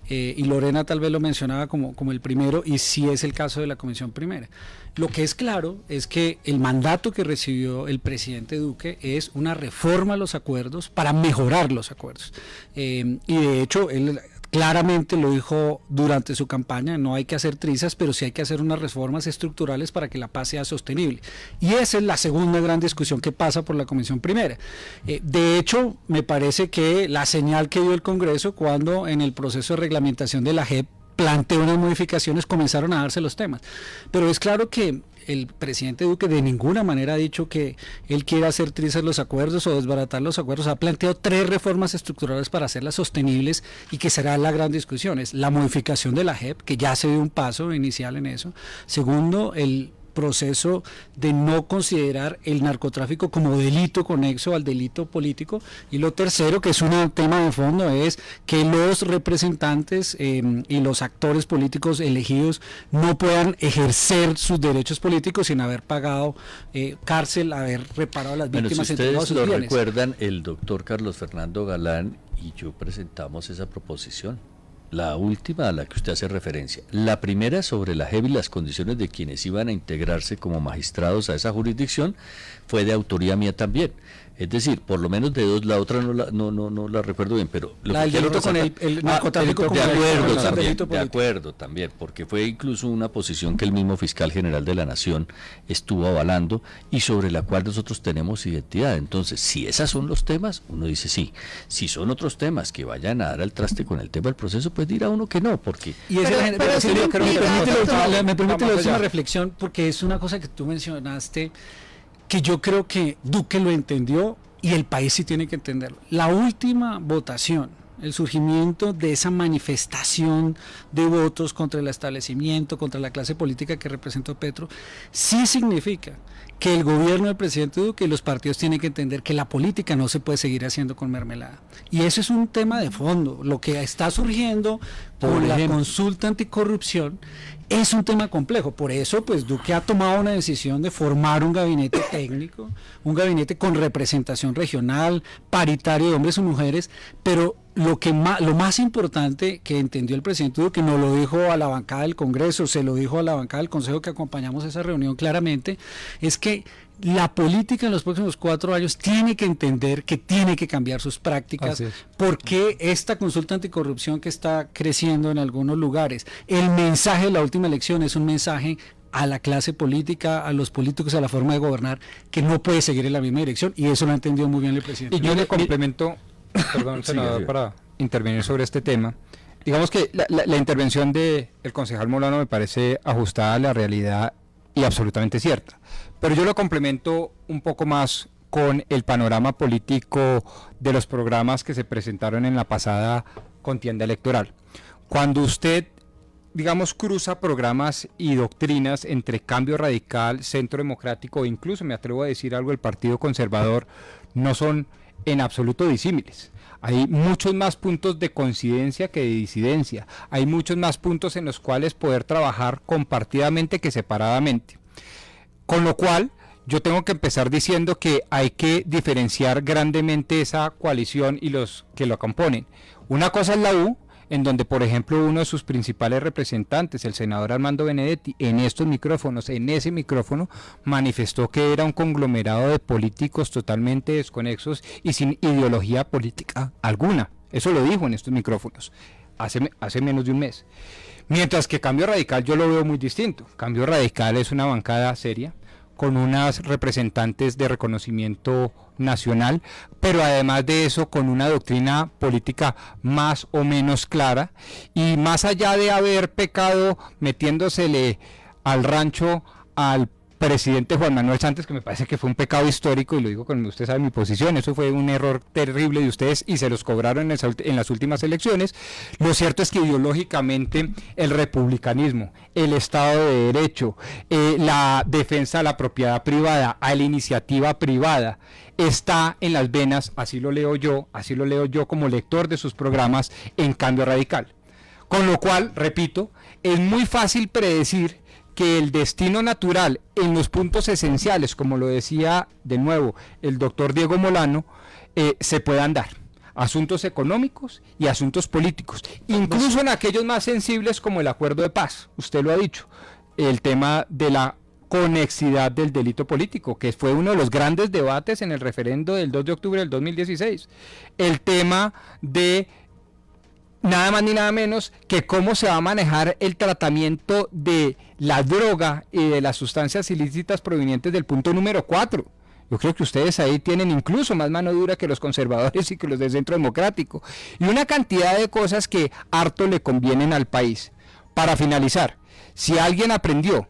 Speaker 24: Y Lorena tal vez lo mencionaba como el primero, y sí es el caso de la Comisión Primera. Lo que es claro es que el mandato que recibió el presidente Duque es una reforma a los acuerdos para mejorar los acuerdos. Y de hecho, él claramente lo dijo durante su campaña, no hay que hacer trizas, pero sí hay que hacer unas reformas estructurales para que la paz sea sostenible. Y esa es la segunda gran discusión que pasa por la Comisión Primera. De hecho, me parece que la señal que dio el Congreso cuando en el proceso de reglamentación de la JEP planteó unas modificaciones, comenzaron a darse los temas. Pero es claro que el presidente Duque de ninguna manera ha dicho que él quiera hacer trizas los acuerdos o desbaratar los acuerdos. Ha planteado 3 reformas estructurales para hacerlas sostenibles, y que será la gran discusión. Es la modificación de la JEP, que ya se dio un paso inicial en eso. Segundo, el proceso de no considerar el narcotráfico como delito conexo al delito político, y lo tercero, que es un tema de fondo, es que los representantes y los actores políticos elegidos no puedan ejercer sus derechos políticos sin haber pagado cárcel, haber reparado a las víctimas.
Speaker 5: Si ustedes lo recuerdan, el doctor Carlos Fernando Galán y yo presentamos esa proposición La última a la que usted hace referencia. La primera sobre la JEP y las condiciones de quienes iban a integrarse como magistrados a esa jurisdicción fue de autoría mía también. Es decir, por lo menos de dos, la otra no la recuerdo bien, pero lo
Speaker 24: la
Speaker 5: que
Speaker 24: del
Speaker 5: quiero
Speaker 24: delito con el narcotráfico.
Speaker 5: de acuerdo también, porque fue incluso una posición que el mismo fiscal general de la Nación estuvo avalando y sobre la cual nosotros tenemos identidad. Entonces, si esos son los temas, uno dice sí. Si son otros temas que vayan a dar al traste con el tema del proceso, pues dirá uno que no, porque...
Speaker 24: Y me permite la última reflexión, porque es una cosa que tú mencionaste, que yo creo que Duque lo entendió y el país sí tiene que entenderlo. La última votación, el surgimiento de esa manifestación de votos contra el establecimiento, contra la clase política que representó Petro, sí significa que el gobierno del presidente Duque y los partidos tienen que entender que la política no se puede seguir haciendo con mermelada. Y eso es un tema de fondo. Lo que está surgiendo con la consulta anticorrupción es un tema complejo. Por eso, pues, Duque ha tomado una decisión de formar un gabinete técnico, un gabinete con representación regional, paritario de hombres y mujeres, pero lo más importante que entendió el presidente Duque, nos lo dijo a la bancada del Congreso, se lo dijo a la bancada del Consejo que acompañamos esa reunión claramente, es que la política en los próximos 4 años tiene que entender que tiene que cambiar sus prácticas, porque esta consulta anticorrupción que está creciendo en algunos lugares, el mensaje de la última elección es un mensaje a la clase política, a los políticos, a la forma de gobernar, que no puede seguir en la misma dirección, y eso lo ha entendido muy bien el presidente.
Speaker 1: Y yo le complemento, perdón, senador, para intervenir sobre este tema. Digamos que la intervención del concejal Molano me parece ajustada a la realidad y absolutamente cierta, pero yo lo complemento un poco más con el panorama político de los programas que se presentaron en la pasada contienda electoral. Cuando usted, digamos, cruza programas y doctrinas entre Cambio Radical, Centro Democrático e incluso, me atrevo a decir algo, el Partido Conservador, no son en absoluto disímiles. Hay muchos más puntos de coincidencia que de disidencia. Hay muchos más puntos en los cuales poder trabajar compartidamente que separadamente. Con lo cual, yo tengo que empezar diciendo que hay que diferenciar grandemente esa coalición y los que lo componen. Una cosa es la U, en donde, por ejemplo, uno de sus principales representantes, el senador Armando Benedetti, en estos micrófonos, en ese micrófono, manifestó que era un conglomerado de políticos totalmente desconexos y sin ideología política alguna. Eso lo dijo en estos micrófonos, hace menos de un mes. Mientras que Cambio Radical yo lo veo muy distinto. Cambio Radical es una bancada seria, con unas representantes de reconocimiento nacional, pero además de eso con una doctrina política más o menos clara, y más allá de haber pecado metiéndosele al rancho al presidente Juan Manuel Santos, que me parece que fue un pecado histórico, y lo digo con usted sabe mi posición, eso fue un error terrible de ustedes y se los cobraron en las últimas elecciones. Lo cierto es que ideológicamente el republicanismo, el Estado de Derecho, la defensa de la propiedad privada, a la iniciativa privada, está en las venas, así lo leo yo como lector de sus programas en Cambio Radical. Con lo cual, repito, es muy fácil predecir que el destino natural en los puntos esenciales, como lo decía de nuevo el doctor Diego Molano, se puedan dar. Asuntos económicos y asuntos políticos, incluso en aquellos más sensibles como el acuerdo de paz, usted lo ha dicho, el tema de la conexidad del delito político, que fue uno de los grandes debates en el referendo del 2 de octubre del 2016, el tema de nada más ni nada menos que cómo se va a manejar el tratamiento de la droga y de las sustancias ilícitas provenientes del punto número 4. Yo creo que ustedes ahí tienen incluso más mano dura que los conservadores y que los del Centro Democrático. Y una cantidad de cosas que harto le convienen al país. Para finalizar, si alguien aprendió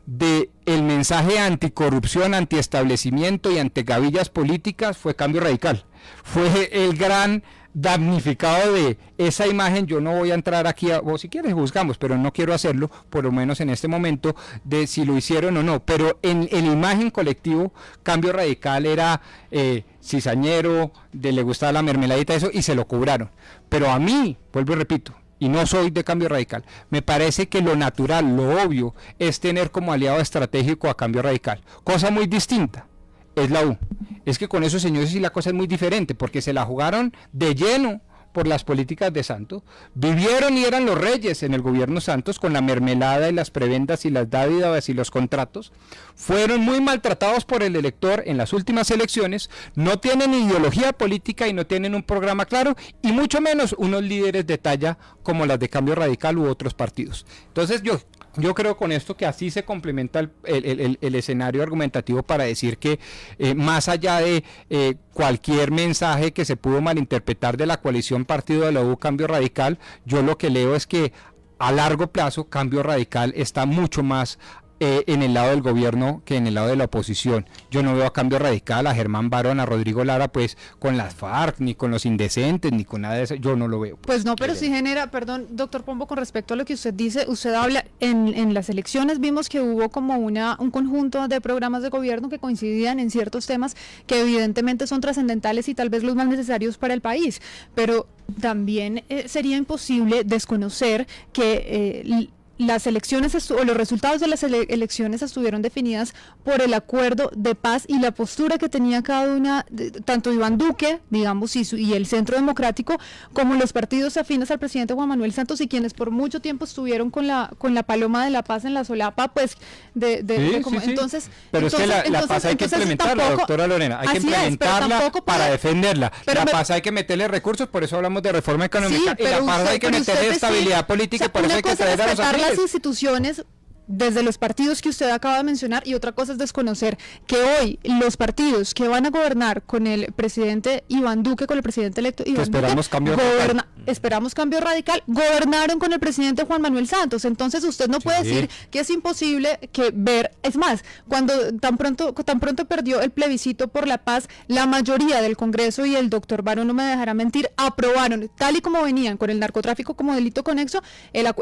Speaker 1: de el mensaje anticorrupción, antiestablecimiento y antigavillas políticas, fue Cambio Radical. Fue el gran damnificado de esa imagen. Yo no voy a entrar aquí, o si quieres juzgamos, pero no quiero hacerlo, por lo menos en este momento, de si lo hicieron o no, pero en imagen colectivo, Cambio Radical era cizañero, le gustaba la mermeladita, eso, y se lo cobraron. Pero a mí, vuelvo y repito, y no soy de Cambio Radical, me parece que lo natural, lo obvio, es tener como aliado estratégico a Cambio Radical, cosa muy distinta es la U. Es que con esos señores sí la cosa es muy diferente, porque se la jugaron de lleno por las políticas de Santos, vivieron y eran los reyes en el gobierno Santos con la mermelada y las prebendas y las dádivas y los contratos, fueron muy maltratados por el elector en las últimas elecciones, no tienen ideología política y no tienen un programa claro, y mucho menos unos líderes de talla como las de Cambio Radical u otros partidos. Entonces yo creo con esto que así se complementa el escenario argumentativo para decir que más allá de cualquier mensaje que se pudo malinterpretar de la coalición Partido de la U Cambio Radical, yo lo que leo es que a largo plazo Cambio Radical está mucho más en el lado del gobierno que en el lado de la oposición. Yo no veo a Cambio Radical, a Germán Barón, a Rodrigo Lara, pues con las FARC, ni con los indecentes, ni con nada de eso, yo no lo veo.
Speaker 6: Pues no, pero sí genera, perdón, doctor Pombo, con respecto a lo que usted dice, usted habla, en las elecciones vimos que hubo como un conjunto de programas de gobierno que coincidían en ciertos temas que evidentemente son trascendentales y tal vez los más necesarios para el país, pero también sería imposible desconocer que las elecciones o los resultados de las elecciones estuvieron definidas por el acuerdo de paz y la postura que tenía cada una, tanto Iván Duque, digamos, y el Centro Democrático, como los partidos afines al presidente Juan Manuel Santos, y quienes por mucho tiempo estuvieron con la paloma de la paz en la solapa, pues entonces,
Speaker 1: pero es que la paz hay que implementarla, doctora Lorena, hay que implementarla para defenderla. La paz hay que meterle recursos, por eso hablamos de reforma económica, y la paz hay que meterle estabilidad política, por eso hay que traer a los afines.
Speaker 6: Las instituciones desde los partidos que usted acaba de mencionar, y otra cosa es desconocer que hoy los partidos que van a gobernar con el presidente Iván Duque, con el presidente electo Iván Duque, esperamos cambio radical, gobernaron con el presidente Juan Manuel Santos. Entonces usted no puede decir que es imposible que ver, es más, cuando tan pronto perdió el plebiscito por la paz, la mayoría del Congreso, y el doctor Barón no me dejará mentir, aprobaron, tal y como venían con el narcotráfico como delito conexo,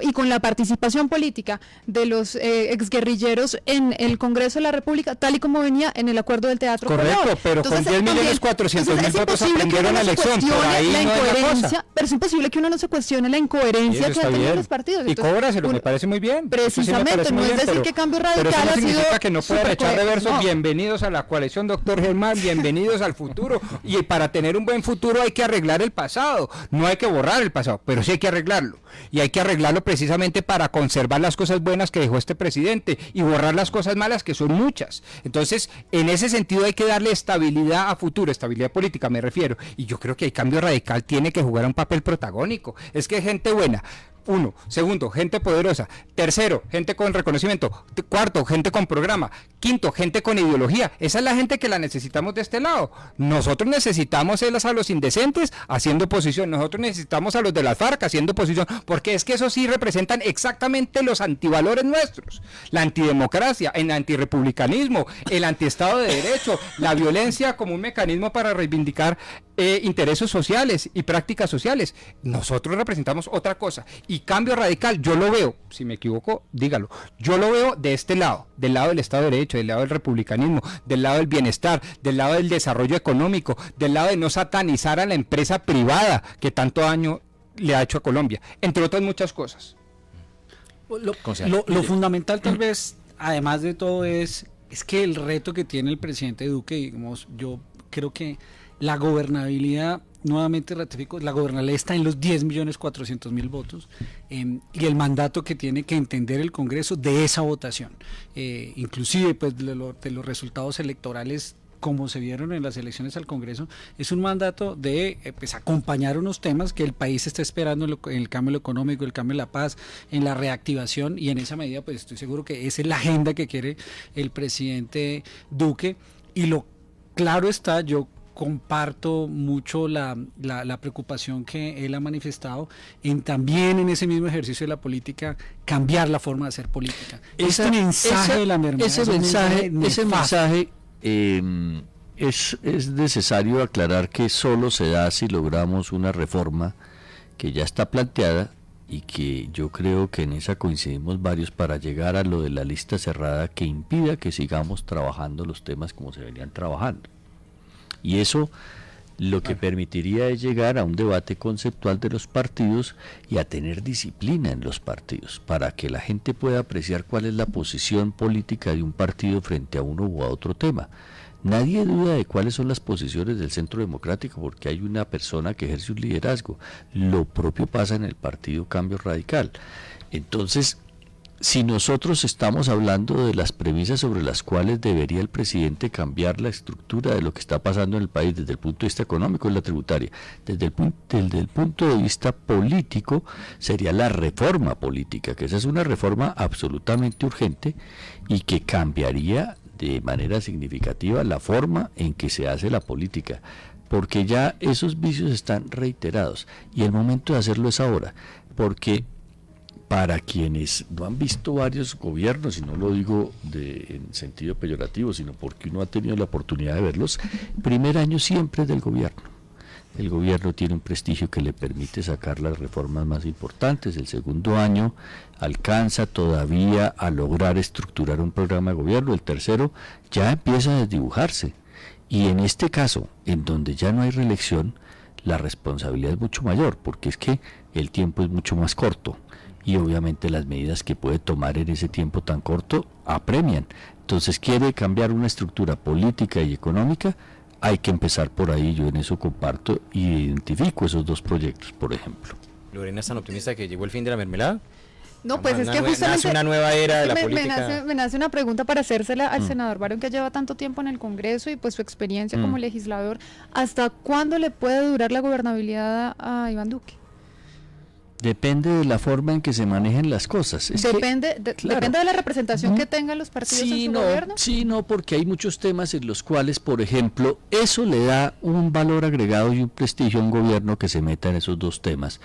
Speaker 6: y con la participación política de los exguerrilleros en el Congreso de la República, tal y como venía en el acuerdo del Teatro
Speaker 1: Correcto,
Speaker 6: Colón.
Speaker 1: Pero
Speaker 6: Entonces,
Speaker 1: con 10.400.000 votos aprendieron la elección, por ahí no hay la cosa.
Speaker 6: Pero es imposible que uno no se cuestione la incoherencia que han tenido los partidos.
Speaker 1: Y cóbraselo, me parece muy bien.
Speaker 6: Precisamente, no es decir que Cambio Radical
Speaker 1: pero eso no
Speaker 6: ha
Speaker 1: significa
Speaker 6: sido
Speaker 1: que no puedan echar reverso. Bienvenidos a la coalición, doctor Germán, bienvenidos al futuro. Y para tener un buen futuro hay que arreglar el pasado, no hay que borrar el pasado, pero sí hay que arreglarlo. Y hay que arreglarlo precisamente para conservar las cosas buenas que dejó este presidente y borrar las cosas malas, que son muchas. Entonces, en ese sentido hay que darle estabilidad a futuro, estabilidad política me refiero, y yo creo que el Cambio Radical tiene que jugar un papel protagónico. Es que gente buena, uno, segundo, gente poderosa, tercero, gente con reconocimiento, cuarto, gente con programa, quinto, gente con ideología. Esa es la gente que la necesitamos de este lado. Nosotros necesitamos a los indecentes haciendo oposición, nosotros necesitamos a los de las FARC haciendo oposición, porque es que esos sí representan exactamente los antivalores nuestros, la antidemocracia, el antirrepublicanismo, el antiestado de derecho, la violencia como un mecanismo para reivindicar intereses sociales y prácticas sociales. Nosotros representamos otra cosa, y Cambio Radical, yo lo veo, si me equivoco, dígalo, yo lo veo de este lado, del lado del Estado de Derecho, del lado del republicanismo, del lado del bienestar, del lado del desarrollo económico, del lado de no satanizar a la empresa privada que tanto daño le ha hecho a Colombia, entre otras muchas cosas.
Speaker 24: Lo fundamental tal vez, además de todo, es que el reto que tiene el presidente Duque, digamos, yo creo que la gobernabilidad, nuevamente ratifico, la gobernabilidad está en los 10.400.000 votos, y el mandato que tiene que entender el Congreso de esa votación, inclusive pues de los resultados electorales como se vieron en las elecciones al Congreso, es un mandato de pues, acompañar unos temas que el país está esperando en el cambio económico, el cambio de la paz, en la reactivación, y en esa medida pues estoy seguro que esa es la agenda que quiere el presidente Duque. Y lo claro está, yo comparto mucho la preocupación que él ha manifestado también en ese mismo ejercicio de la política, cambiar la forma de hacer política. Ese mensaje de la mermelada,
Speaker 5: ese mensaje es necesario aclarar que solo se da si logramos una reforma que ya está planteada, y que yo creo que en esa coincidimos varios, para llegar a lo de la lista cerrada que impida que sigamos trabajando los temas como se venían trabajando. Y eso lo que permitiría es llegar a un debate conceptual de los partidos y a tener disciplina en los partidos, para que la gente pueda apreciar cuál es la posición política de un partido frente a uno u a otro tema. Nadie duda de cuáles son las posiciones del Centro Democrático porque hay una persona que ejerce un liderazgo. Lo propio pasa en el Partido Cambio Radical. Entonces, si nosotros estamos hablando de las premisas sobre las cuales debería el presidente cambiar la estructura de lo que está pasando en el país desde el punto de vista económico, es la tributaria. Desde el punto de vista político, sería la reforma política, que esa es una reforma absolutamente urgente y que cambiaría de manera significativa la forma en que se hace la política, porque ya esos vicios están reiterados y el momento de hacerlo es ahora, porque para quienes no han visto varios gobiernos, y no lo digo en sentido peyorativo, sino porque uno ha tenido la oportunidad de verlos, primer año siempre es del gobierno. El gobierno tiene un prestigio que le permite sacar las reformas más importantes. El segundo año alcanza todavía a lograr estructurar un programa de gobierno. El tercero ya empieza a desdibujarse. Y en este caso, en donde ya no hay reelección, la responsabilidad es mucho mayor, porque es que el tiempo es mucho más corto. Y obviamente las medidas que puede tomar en ese tiempo tan corto apremian. Entonces, quiere cambiar una estructura política y económica, hay que empezar por ahí. Yo en eso comparto y identifico esos dos proyectos, por ejemplo.
Speaker 2: Lorena es tan optimista que llegó el fin de la mermelada.
Speaker 6: No, pues es que justamente
Speaker 2: nace una nueva era de la política.
Speaker 6: Me nace una pregunta para hacérsela al senador Barón, que lleva tanto tiempo en el Congreso y pues su experiencia como legislador. ¿Hasta cuándo le puede durar la gobernabilidad a Iván Duque?
Speaker 5: Depende de la forma en que se manejen las cosas.
Speaker 6: Depende de la representación que tengan los partidos en su gobierno.
Speaker 5: Sí, no, porque hay muchos temas en los cuales, por ejemplo, eso le da un valor agregado y un prestigio a un gobierno que se meta en esos dos temas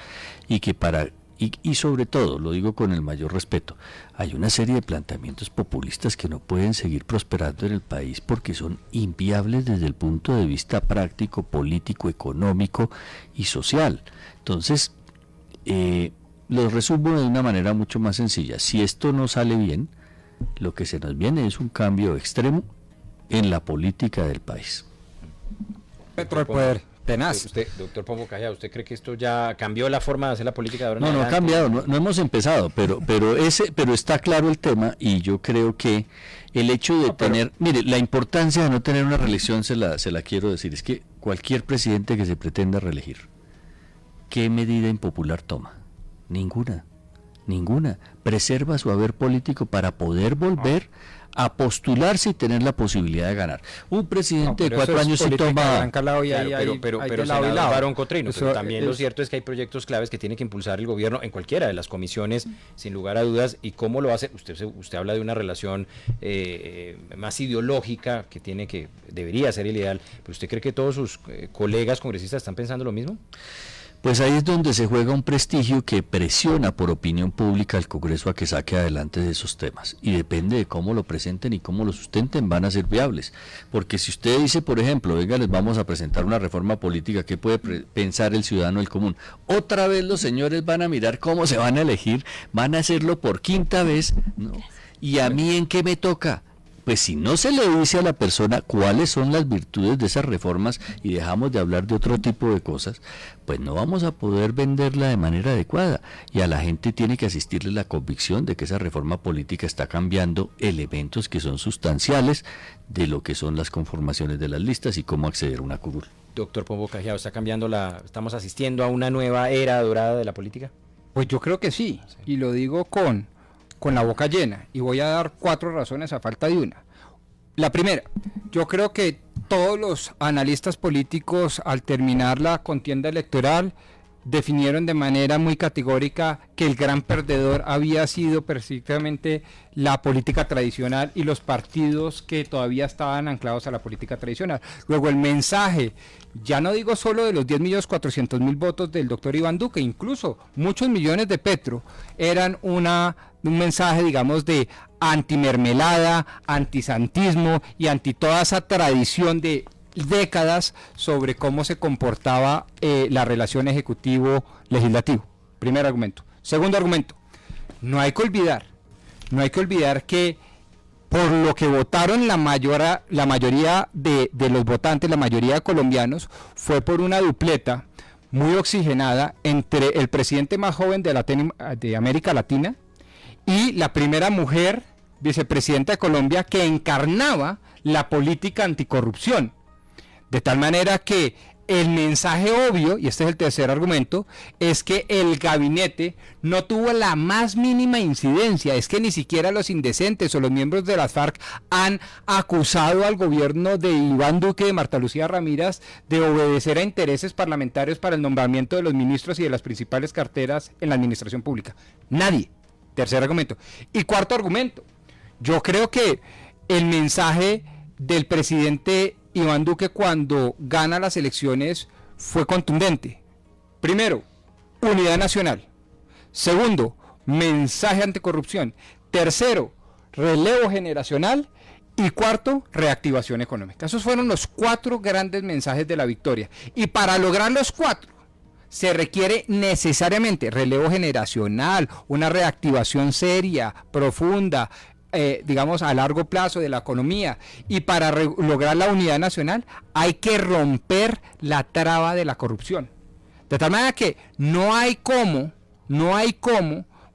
Speaker 5: y que y sobre todo, lo digo con el mayor respeto, hay una serie de planteamientos populistas que no pueden seguir prosperando en el país porque son inviables desde el punto de vista práctico, político, económico y social. Entonces, lo resumo de una manera mucho más sencilla. Si esto no sale bien, lo que se nos viene es un cambio extremo en la política del país.
Speaker 1: Petro al poder, tenaz.
Speaker 2: Usted, doctor Pombo Cajeda, ¿usted cree que esto ya cambió la forma de hacer la política de ahora?
Speaker 5: No ha cambiado, no hemos empezado, pero está claro el tema y yo creo que el hecho de tener, mire, la importancia de no tener una reelección se la quiero decir, es que cualquier presidente que se pretenda reelegir, ¿qué medida impopular toma? Ninguna. Preserva su haber político para poder volver a postularse y tener la posibilidad de ganar. Un presidente de 4 años sí toma...
Speaker 2: Pero senador Barón Cotrino, pero también lo cierto es que hay proyectos claves que tiene que impulsar el gobierno en cualquiera de las comisiones, sin lugar a dudas. ¿Y cómo lo hace? Usted habla de una relación más ideológica que debería ser el ideal, pero ¿usted cree que todos sus colegas congresistas están pensando lo mismo?
Speaker 5: Pues ahí es donde se juega un prestigio que presiona por opinión pública al Congreso a que saque adelante esos temas. Y depende de cómo lo presenten y cómo lo sustenten, van a ser viables. Porque si usted dice, por ejemplo, venga, les vamos a presentar una reforma política, ¿qué puede pensar el ciudadano del común? Otra vez los señores van a mirar cómo se van a elegir, van a hacerlo por quinta vez, ¿no? ¿Y a mí en qué me toca? Pues si no se le dice a la persona cuáles son las virtudes de esas reformas y dejamos de hablar de otro tipo de cosas, pues no vamos a poder venderla de manera adecuada. Y a la gente tiene que asistirle la convicción de que esa reforma política está cambiando elementos que son sustanciales de lo que son las conformaciones de las listas y cómo acceder a una curul.
Speaker 2: Doctor Pombo Cajeda, ¿estamos asistiendo a una nueva era dorada de la política?
Speaker 1: Pues yo creo que sí. Y lo digo con la boca llena, y voy a dar 4 razones a falta de una. La primera, yo creo que todos los analistas políticos al terminar la contienda electoral definieron de manera muy categórica que el gran perdedor había sido precisamente la política tradicional y los partidos que todavía estaban anclados a la política tradicional. Luego el mensaje, ya no digo solo de los 10.400.000 votos del doctor Iván Duque, incluso muchos millones de Petro, eran un mensaje, digamos, de antimermelada, antisantismo y anti toda esa tradición de décadas sobre cómo se comportaba la relación ejecutivo-legislativo. Primer argumento. Segundo argumento, no hay que olvidar que por lo que votaron la mayoría de los votantes, la mayoría de colombianos, fue por una dupleta muy oxigenada entre el presidente más joven de América Latina y la primera mujer vicepresidenta de Colombia que encarnaba la política anticorrupción. De tal manera que el mensaje obvio, y este es el tercer argumento, es que el gabinete no tuvo la más mínima incidencia. Es que ni siquiera los indecentes o los miembros de las FARC han acusado al gobierno de Iván Duque, de Marta Lucía Ramírez, de obedecer a intereses parlamentarios para el nombramiento de los ministros y de las principales carteras en la administración pública. Nadie. Tercer argumento. Y cuarto argumento, yo creo que el mensaje del presidente Iván Duque cuando gana las elecciones fue contundente. Primero, unidad nacional. Segundo, mensaje anticorrupción. Tercero, relevo generacional. Y cuarto, reactivación económica. Esos fueron los 4 grandes mensajes de la victoria. Y para lograr los 4, se requiere necesariamente relevo generacional, una reactivación seria, profunda, digamos a largo plazo de la economía, y para lograr la unidad nacional hay que romper la traba de la corrupción, de tal manera que no hay cómo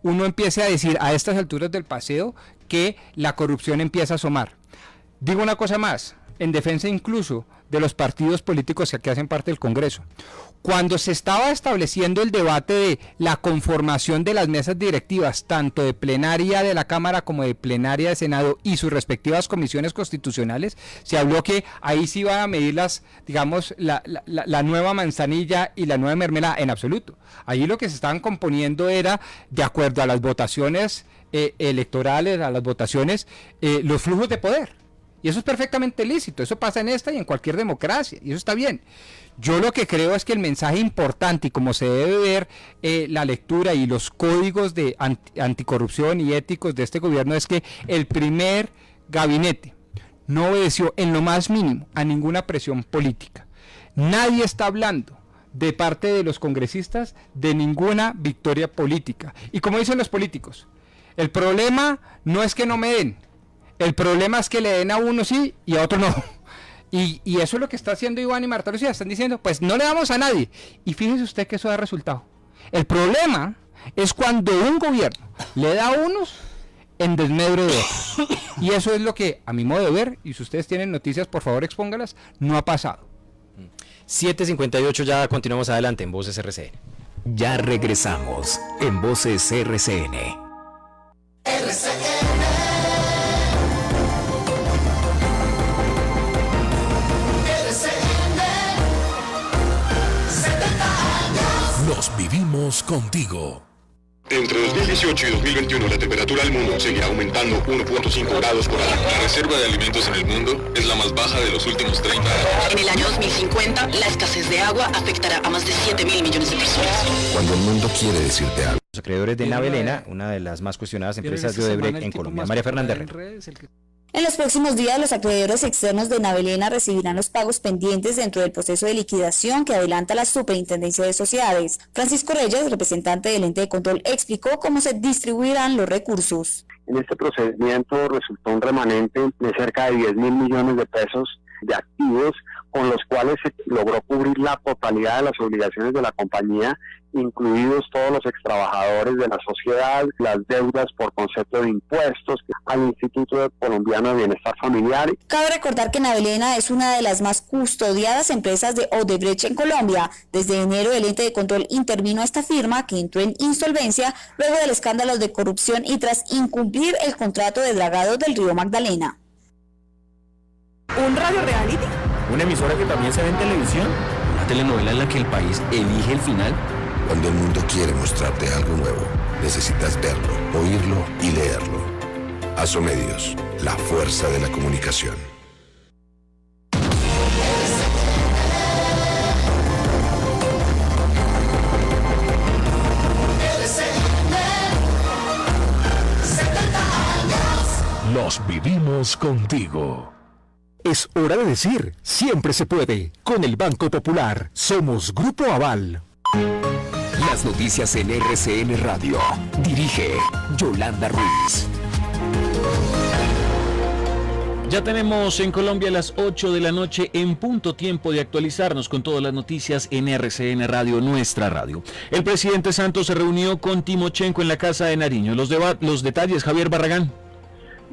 Speaker 1: uno empiece a decir a estas alturas del paseo que la corrupción empieza a asomar. Digo una cosa más, en defensa incluso de los partidos políticos que aquí hacen parte del Congreso. Cuando se estaba estableciendo el debate de la conformación de las mesas directivas, tanto de plenaria de la Cámara como de plenaria de Senado y sus respectivas comisiones constitucionales, se habló que ahí sí iban a medir las, digamos, la nueva manzanilla y la nueva mermelada. En absoluto. Allí lo que se estaban componiendo era, de acuerdo a las votaciones electorales, a las votaciones, los flujos de poder. Y eso es perfectamente lícito, eso pasa en esta y en cualquier democracia, y eso está bien. Yo lo que creo es que el mensaje importante, y como se debe ver la lectura y los códigos de anticorrupción y éticos de este gobierno, es que el primer gabinete no obedeció en lo más mínimo a ninguna presión política. Nadie está hablando de parte de los congresistas de ninguna victoria política. Y como dicen los políticos, el problema no es que no me den, el problema es que le den a uno sí y a otro no. Y eso es lo que está haciendo Iván y Marta Lucía. Están diciendo, pues no le damos a nadie. Y fíjese usted que eso da resultado. El problema es cuando un gobierno le da a unos en desmedro de otros. Y eso es lo que, a mi modo de ver, y si ustedes tienen noticias, por favor expóngalas, no ha pasado.
Speaker 2: 7:58, ya continuamos adelante en Voces RCN.
Speaker 3: Ya regresamos en Voces RCN.
Speaker 8: Los vivimos contigo.
Speaker 10: Entre 2018 y 2021 la temperatura del mundo seguirá aumentando 1.5 grados por año. La reserva de alimentos en el mundo es la más baja de los últimos 30 años.
Speaker 11: En el año 2050, la escasez de agua afectará a más de 7.000 millones de personas.
Speaker 8: Cuando el mundo quiere decirte algo.
Speaker 2: Los acreedores de Navelena, una de las más cuestionadas empresas de Odebrecht en Colombia. María Fernanda Herrera.
Speaker 12: En los próximos días, los acreedores externos de Navelena recibirán los pagos pendientes dentro del proceso de liquidación que adelanta la Superintendencia de Sociedades. Francisco Reyes, representante del ente de control, explicó cómo se distribuirán los recursos.
Speaker 25: En este procedimiento resultó un remanente de cerca de 10.000 millones de pesos de activos, con los cuales se logró cubrir la totalidad de las obligaciones de la compañía, incluidos todos los extrabajadores de la sociedad, las deudas por concepto de impuestos, al Instituto Colombiano de Bienestar Familiar.
Speaker 12: Cabe recordar que Navelena es una de las más custodiadas empresas de Odebrecht en Colombia. Desde enero, el ente de control intervino a esta firma, que entró en insolvencia luego del escándalo de corrupción y tras incumplir el contrato de dragado del río Magdalena.
Speaker 26: ¿Un radio reality?
Speaker 27: ¿Una emisora que también se ve en televisión? ¿Una telenovela en la que el país elige el final?
Speaker 8: Cuando el mundo quiere mostrarte algo nuevo, necesitas verlo, oírlo y leerlo. Asomedios, la fuerza de la comunicación.
Speaker 22: Los vivimos contigo.
Speaker 7: Es hora de decir, siempre se puede. Con el Banco Popular, somos Grupo Aval.
Speaker 3: Las noticias en RCN Radio. Dirige Yolanda Ruiz.
Speaker 5: Ya tenemos en Colombia las 8 de la noche en punto, tiempo de actualizarnos con todas las noticias en RCN Radio, nuestra radio. El presidente Santos se reunió con Timochenko en la Casa de Nariño. Los detalles, Javier Barragán.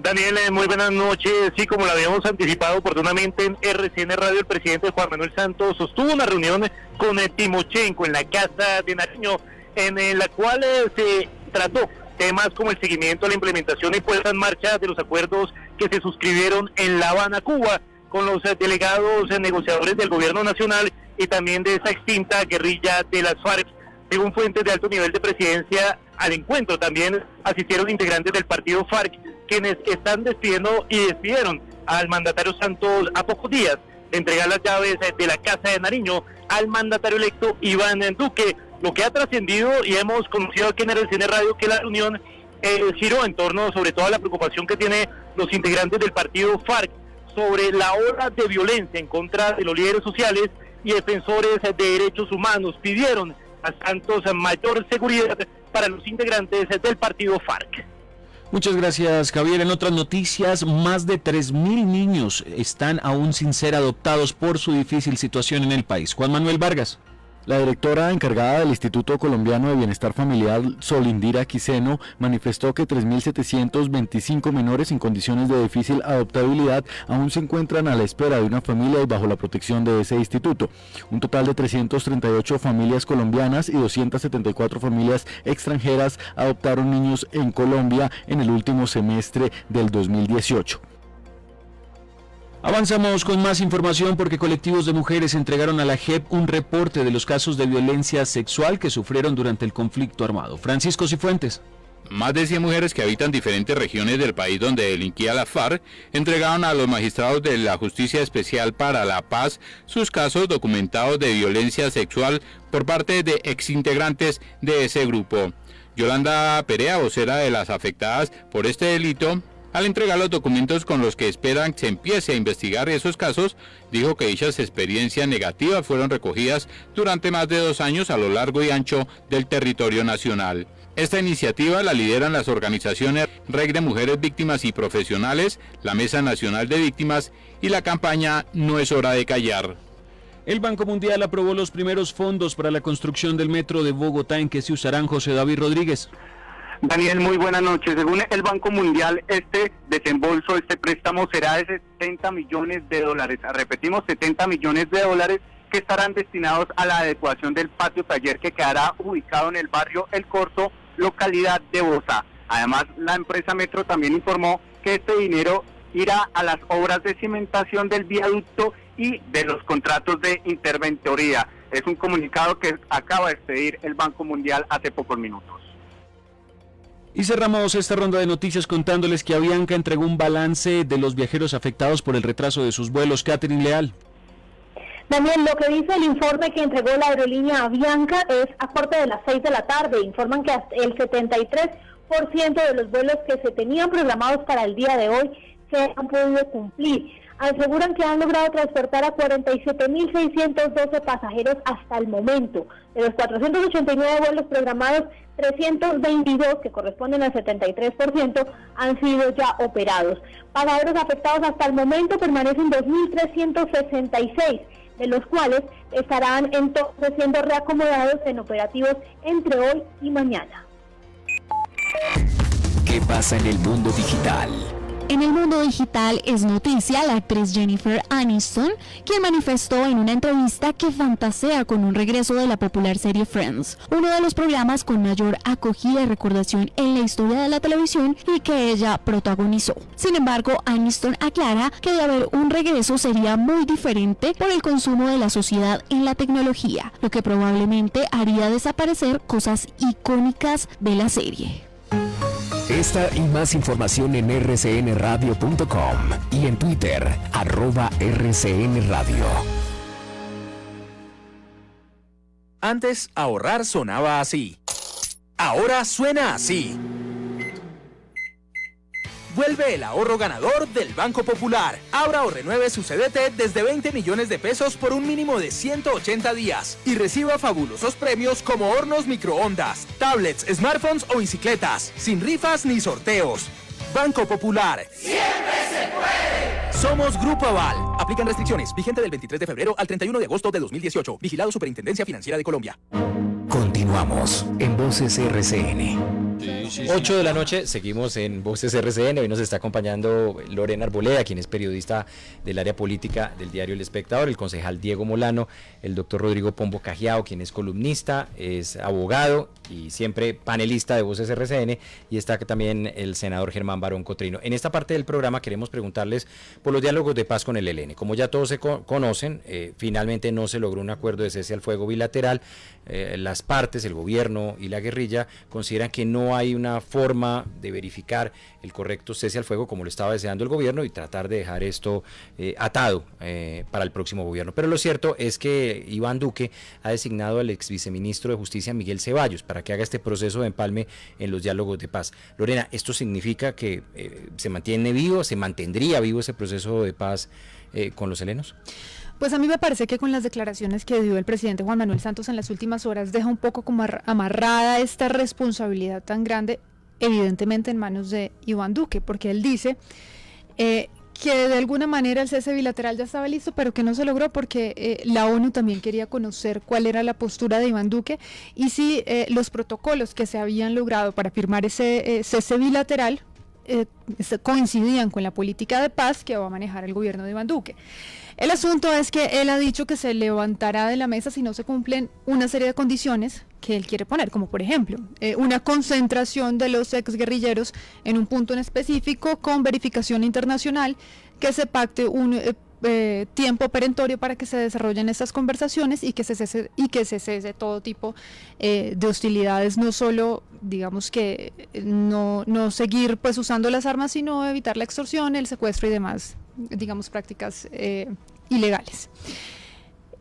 Speaker 13: Daniel, muy buenas noches. Sí, como lo habíamos anticipado oportunamente en RCN Radio, el presidente Juan Manuel Santos sostuvo una reunión con Timochenko en la Casa de Nariño, en la cual se trató temas como el seguimiento, la implementación y puesta en marcha de los acuerdos que se suscribieron en La Habana, Cuba, con los delegados negociadores del gobierno nacional y también de esa extinta guerrilla de las FARC. Según fuentes de alto nivel de presidencia, al encuentro también asistieron integrantes del partido FARC, quienes están despidiendo y despidieron al mandatario Santos a pocos días de entregar las llaves de la Casa de Nariño al mandatario electo Iván Duque. Lo que ha trascendido y hemos conocido aquí en RCN Radio que la reunión giró en torno sobre todo a la preocupación que tienen los integrantes del partido FARC sobre la ola de violencia en contra de los líderes sociales y defensores de derechos humanos. Pidieron a Santos mayor seguridad para los integrantes del partido FARC.
Speaker 27: Muchas gracias, Javier. En otras noticias, más de 3.000 niños están aún sin ser adoptados por su difícil situación en el país. Juan Manuel Vargas.
Speaker 14: La directora encargada del Instituto Colombiano de Bienestar Familiar, Solindira Quiseno, manifestó que 3.725 menores en condiciones de difícil adoptabilidad aún se encuentran a la espera de una familia y bajo la protección de ese instituto. Un total de 338 familias colombianas y 274 familias extranjeras adoptaron niños en Colombia en el último semestre del 2018.
Speaker 27: Avanzamos con más información porque colectivos de mujeres entregaron a la JEP un reporte de los casos de violencia sexual que sufrieron durante el conflicto armado. Francisco Cifuentes.
Speaker 15: Más de 100 mujeres que habitan diferentes regiones del país donde delinquía la FARC entregaron a los magistrados de la Justicia Especial para la Paz sus casos documentados de violencia sexual por parte de exintegrantes de ese grupo. Yolanda Perea, vocera de las afectadas por este delito, al entregar los documentos con los que esperan que se empiece a investigar esos casos, dijo que dichas experiencias negativas fueron recogidas durante más de 2 años a lo largo y ancho del territorio nacional. Esta iniciativa la lideran las organizaciones Red de Mujeres Víctimas y Profesionales, la Mesa Nacional de Víctimas y la campaña No es hora de callar.
Speaker 27: El Banco Mundial aprobó los primeros fondos para la construcción del metro de Bogotá, en que se usarán. José David Rodríguez.
Speaker 25: Daniel, muy buenas noches. Según el Banco Mundial, este desembolso, este préstamo será de $70 millones. Repetimos, $70 millones que estarán destinados a la adecuación del patio taller que quedará ubicado en el barrio El Corzo, localidad de Bogotá. Además, la empresa Metro también informó que este dinero irá a las obras de cimentación del viaducto y de los contratos de interventoría. Es un comunicado que acaba de expedir el Banco Mundial hace pocos minutos.
Speaker 27: Y cerramos esta ronda de noticias contándoles que Avianca entregó un balance de los viajeros afectados por el retraso de sus vuelos. Catherine Leal.
Speaker 16: Daniel, lo que dice el informe que entregó la aerolínea Avianca es a corte de las 6 de la tarde. Informan que hasta el 73% de los vuelos que se tenían programados para el día de hoy se han podido cumplir. Aseguran que han logrado transportar a 47.612 pasajeros hasta el momento. De los 489 vuelos programados, 322, que corresponden al 73%, han sido ya operados. Pasajeros afectados hasta el momento permanecen 2.366, de los cuales estarán entonces siendo reacomodados en operativos entre hoy y mañana.
Speaker 3: ¿Qué pasa en el mundo digital?
Speaker 17: En el mundo digital es noticia la actriz Jennifer Aniston, quien manifestó en una entrevista que fantasea con un regreso de la popular serie Friends, uno de los programas con mayor acogida y recordación en la historia de la televisión y que ella protagonizó. Sin embargo, Aniston aclara que de haber un regreso sería muy diferente por el consumo de la sociedad en la tecnología, lo que probablemente haría desaparecer cosas icónicas de la serie.
Speaker 3: Esta y más información en rcnradio.com y en Twitter, @rcnradio.
Speaker 18: Antes, ahorrar sonaba así. Ahora suena así. Vuelve el ahorro ganador del Banco Popular. Abra o renueve su CDT desde 20 millones de pesos por un mínimo de 180 días y reciba fabulosos premios como hornos microondas, tablets, smartphones o bicicletas, sin rifas ni sorteos. Banco Popular. ¡Siempre se puede! Somos Grupo Aval. Aplican restricciones. Vigente del 23 de febrero al 31 de agosto de 2018. Vigilado Superintendencia Financiera de Colombia.
Speaker 3: Continuamos en Voces RCN.
Speaker 2: 8 de la noche, seguimos en Voces RCN. Hoy nos está acompañando Lorena Arboleda, quien es periodista del área política del diario El Espectador, el concejal Diego Molano, el doctor Rodrigo Pombo Cajiao, quien es columnista, es abogado y siempre panelista de Voces RCN, y está también el senador Germán Barón Cotrino. En esta parte del programa queremos preguntarles por los diálogos de paz con el ELN. Como ya todos se conocen, finalmente no se logró un acuerdo de cese al fuego bilateral. Las partes, el gobierno y la guerrilla, consideran que no hay una forma de verificar el correcto cese al fuego como lo estaba deseando el gobierno, y tratar de dejar esto atado para el próximo gobierno. Pero lo cierto es que Iván Duque ha designado al ex viceministro de Justicia Miguel Ceballos para que haga este proceso de empalme en los diálogos de paz. Lorena, ¿esto significa que se mantiene vivo, se mantendría vivo ese proceso de paz con los helenos?
Speaker 6: Pues a mí me parece que con las declaraciones que dio el presidente Juan Manuel Santos en las últimas horas deja un poco como amarrada esta responsabilidad tan grande, evidentemente en manos de Iván Duque, porque él dice que de alguna manera el cese bilateral ya estaba listo, pero que no se logró porque la ONU también quería conocer cuál era la postura de Iván Duque y si los protocolos que se habían logrado para firmar ese cese bilateral coincidían con la política de paz que va a manejar el gobierno de Iván Duque. El asunto es que él ha dicho que se levantará de la mesa si no se cumplen una serie de condiciones que él quiere poner, como por ejemplo, una concentración de los exguerrilleros en un punto en específico con verificación internacional, que se pacte un tiempo perentorio para que se desarrollen estas conversaciones y que se cese todo tipo de hostilidades, no solo, digamos que no seguir pues usando las armas, sino evitar la extorsión, el secuestro y demás, digamos, prácticas ilegales.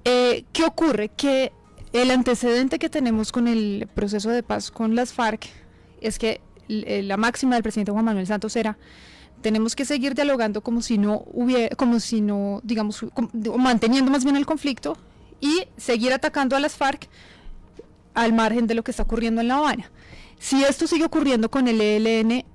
Speaker 6: ¿Qué ocurre? Que el antecedente que tenemos con el proceso de paz con las FARC es que la máxima del presidente Juan Manuel Santos era: tenemos que seguir dialogando como si no, digamos, manteniendo más bien el conflicto y seguir atacando a las FARC al margen de lo que está ocurriendo en La Habana. Si esto sigue ocurriendo con el ELN,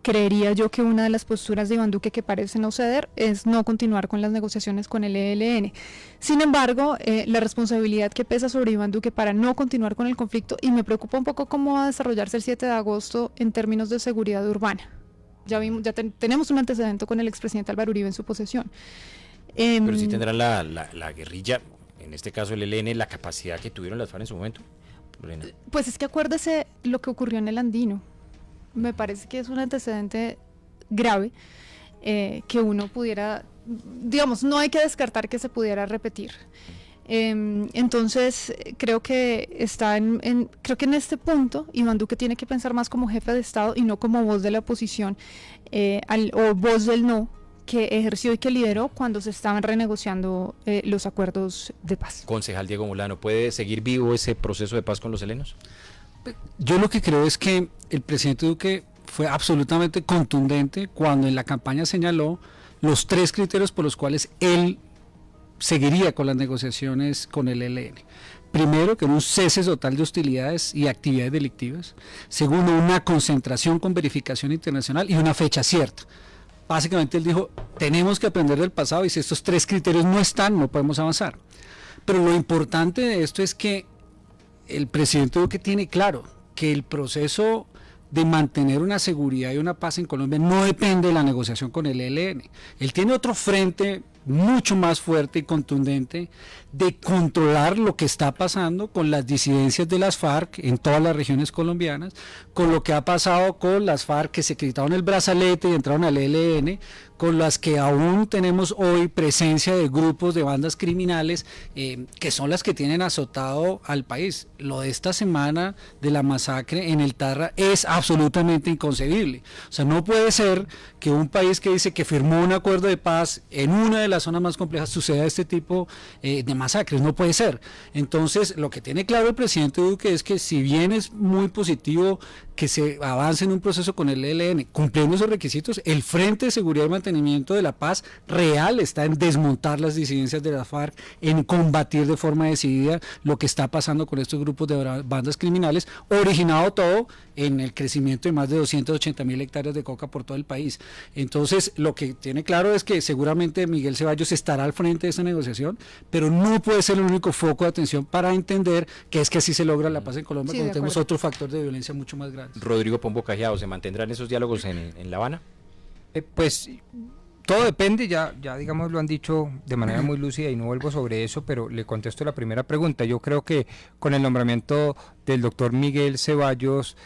Speaker 6: creería yo que una de las posturas de Iván Duque que parece no ceder es no continuar con las negociaciones con el ELN. Sin embargo, la responsabilidad que pesa sobre Iván Duque para no continuar con el conflicto, y me preocupa un poco cómo va a desarrollarse el 7 de agosto en términos de seguridad urbana. Ya tenemos un antecedente con el expresidente Álvaro Uribe en su posesión.
Speaker 2: Pero sí tendrán la guerrilla, en este caso el ELN, la capacidad que tuvieron las FARC en su momento. Lorena.
Speaker 6: Pues es que acuérdese lo que ocurrió en el Andino. Me parece que es un antecedente grave que uno pudiera, digamos, no hay que descartar que se pudiera repetir. Entonces creo que creo que en este punto Iván Duque tiene que pensar más como jefe de Estado y no como voz de la oposición o voz del no que ejerció y que lideró cuando se estaban renegociando los acuerdos de paz.
Speaker 2: Concejal Diego Molano, ¿puede seguir vivo ese proceso de paz con los helenos?
Speaker 1: Yo lo que creo es que el presidente Duque fue absolutamente contundente cuando en la campaña señaló los 3 criterios por los cuales él seguiría con las negociaciones con el ELN. Primero, que era un cese total de hostilidades y actividades delictivas. Segundo, una concentración con verificación internacional y una fecha cierta. Básicamente él dijo, tenemos que aprender del pasado y si estos 3 criterios no están, no podemos avanzar. Pero lo importante de esto es que el presidente Duque tiene claro que el proceso de mantener una seguridad y una paz en Colombia no depende de la negociación con el ELN. Él tiene otro frente mucho más fuerte y contundente de controlar lo que está pasando con las disidencias de las FARC en todas las regiones colombianas, con lo que ha pasado con las FARC que se quitaron el brazalete y entraron al ELN, con las que aún tenemos hoy presencia de grupos de bandas criminales que son las que tienen azotado al país. Lo de esta semana de la masacre en el Tarra es absolutamente inconcebible. O sea, no puede ser que un país que dice que firmó un acuerdo de paz en una de las zonas más complejas suceda este tipo de masacres. No puede ser. Entonces, lo que tiene claro el presidente Duque es que si bien es muy positivo que se avance en un proceso con el ELN, cumpliendo esos requisitos, el Frente de Seguridad y Mantenimiento de la Paz real está en desmontar las disidencias de las FARC, en combatir de forma decidida lo que está pasando con estos grupos de bandas criminales, originado todo en el crecimiento de más de 280.000 hectáreas de coca por todo el país. Entonces, lo que tiene claro es que seguramente Miguel Ceballos estará al frente de esta negociación, pero no puede ser el único foco de atención para entender que es que así se logra la paz en Colombia, cuando tenemos otro factor de violencia mucho más grave.
Speaker 2: Rodrigo Pombo Cajiao, ¿se mantendrán esos diálogos en La Habana?
Speaker 1: Pues todo depende, ya digamos lo han dicho de manera muy lúcida y no vuelvo sobre eso, pero le contesto la primera pregunta. Yo creo que con el nombramiento del doctor Miguel Ceballos